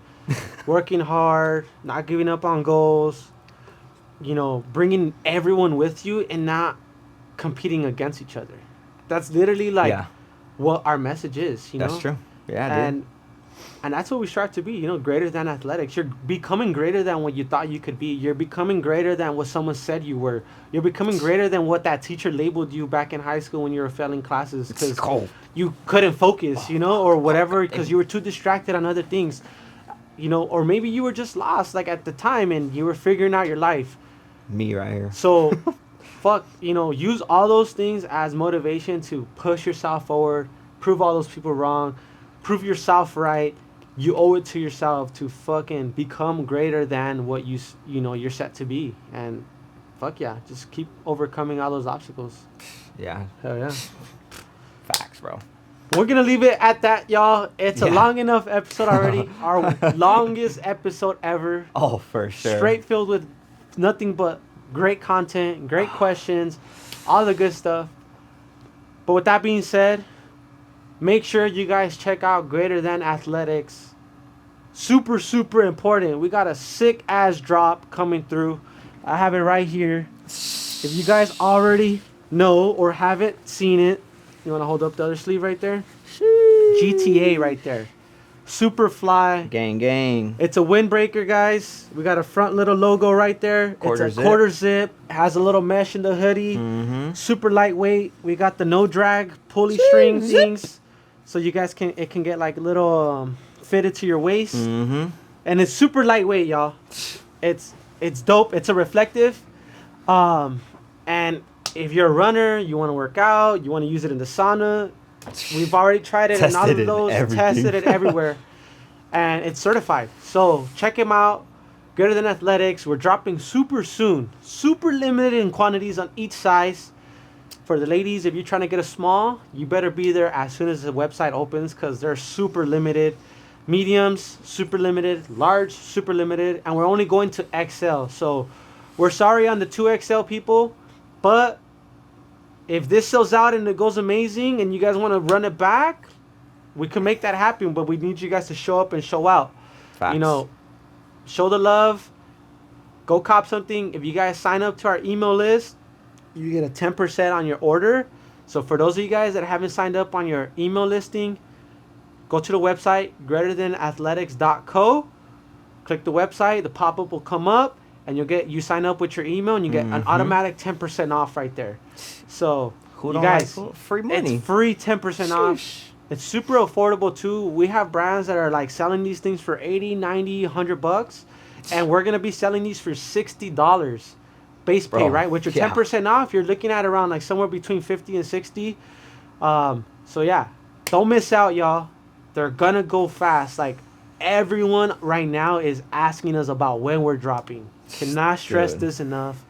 working hard, not giving up on goals. Bringing everyone with you and not competing against each other. That's literally like Yeah, what our message is. that's true. Yeah, dude. And that's what we strive to be. Greater than athletics. You're becoming greater than what you thought you could be. You're becoming greater than what someone said you were. You're becoming greater than what that teacher labeled you back in high school when you were failing classes It's because cold. you couldn't focus, or whatever, because you were too distracted on other things, or maybe you were just lost like at the time and you were figuring out your life. Me right here. So, use all those things as motivation to push yourself forward, prove all those people wrong, prove yourself right. You owe it to yourself to fucking become greater than what you're set to be. And fuck yeah, just keep overcoming all those obstacles. Yeah, Hell yeah. facts, bro. We're gonna leave it at that, y'all. It's a Yeah. long enough episode already. Our longest episode ever. Oh, for sure. Straight filled with nothing but great content, great questions, all the good stuff. But with that being said, make sure you guys check out Greater Than Athletics. Super, super important. We got a sick ass drop coming through. I have it right here. If you guys already know or haven't seen it, you want to hold up the other sleeve right there? GTA right there. Super fly. Gang, gang. It's a windbreaker, guys. We got a front little logo right there. Quarter it's a zip. quarter zip. Has a little mesh in the hoodie. Mm-hmm. Super lightweight. We got the no drag pulley string things, so you guys can get like little fitted to your waist, Mm-hmm. and it's super lightweight, y'all. It's dope. It's a reflective, and If you're a runner, you want to work out, you want to use it in the sauna, we've already tried it in all Tested of it those, everything. tested it everywhere, and it's certified. So check him out. Greater Than Athletics. We're dropping super soon. Super limited in quantities on each size. For the ladies, if you're trying to get a small, you better be there as soon as the website opens because they're super limited. Mediums, super limited. Large, super limited. And we're only going to XL. So we're sorry on the 2XL people, but if this sells out and it goes amazing and you guys want to run it back, we can make that happen, but we need you guys to show up and show out. Facts. You know, show the love. Go cop something. If you guys sign up to our email list, you get a 10% on your order. So for those of you guys that haven't signed up on your email listing, go to the website, greaterthanathletics.co. Click the website. The pop-up will come up, and you sign up with your email, and you get an automatic 10% off right there. So Who you don't guys, like free money? it's free 10% off. It's super affordable too. We have brands that are like selling these things for 80, 90, $100, and we're gonna be selling these for $60 base pay, Bro, right? With your yeah. 10% off, you're looking at around like somewhere between 50 and 60. So yeah, don't miss out, y'all. They're gonna go fast. Like everyone right now is asking us about when we're dropping. Cannot stress Good. this enough.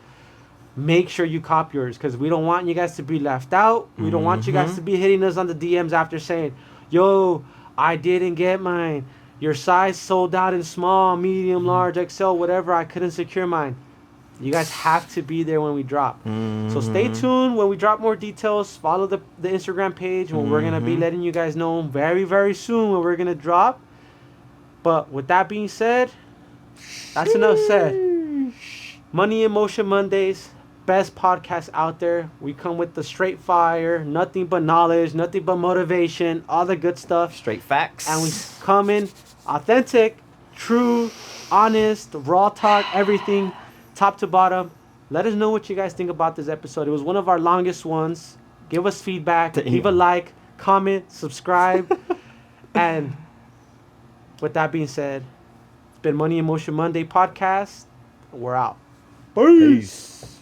Make sure you cop yours because we don't want you guys to be left out. We don't want you guys to be hitting us on the DMs after saying, yo, I didn't get mine. Your size sold out in small, medium, large, XL, whatever. I couldn't secure mine. You guys have to be there when we drop. So stay tuned. When we drop more details, follow the Instagram page where we're going to be letting you guys know very, very soon when we're going to drop. But with that being said, that's enough said. Money in Motion Mondays. Best podcast out there. We come with the straight fire, nothing but knowledge, nothing but motivation, all the good stuff. Straight facts. And we come in authentic, true, honest, raw talk, everything, top to bottom. Let us know what you guys think about this episode. It was one of our longest ones. Give us feedback. Damn. Leave a like, comment, subscribe. And with that being said, it's been Money in Motion Monday podcast. We're out. Peace.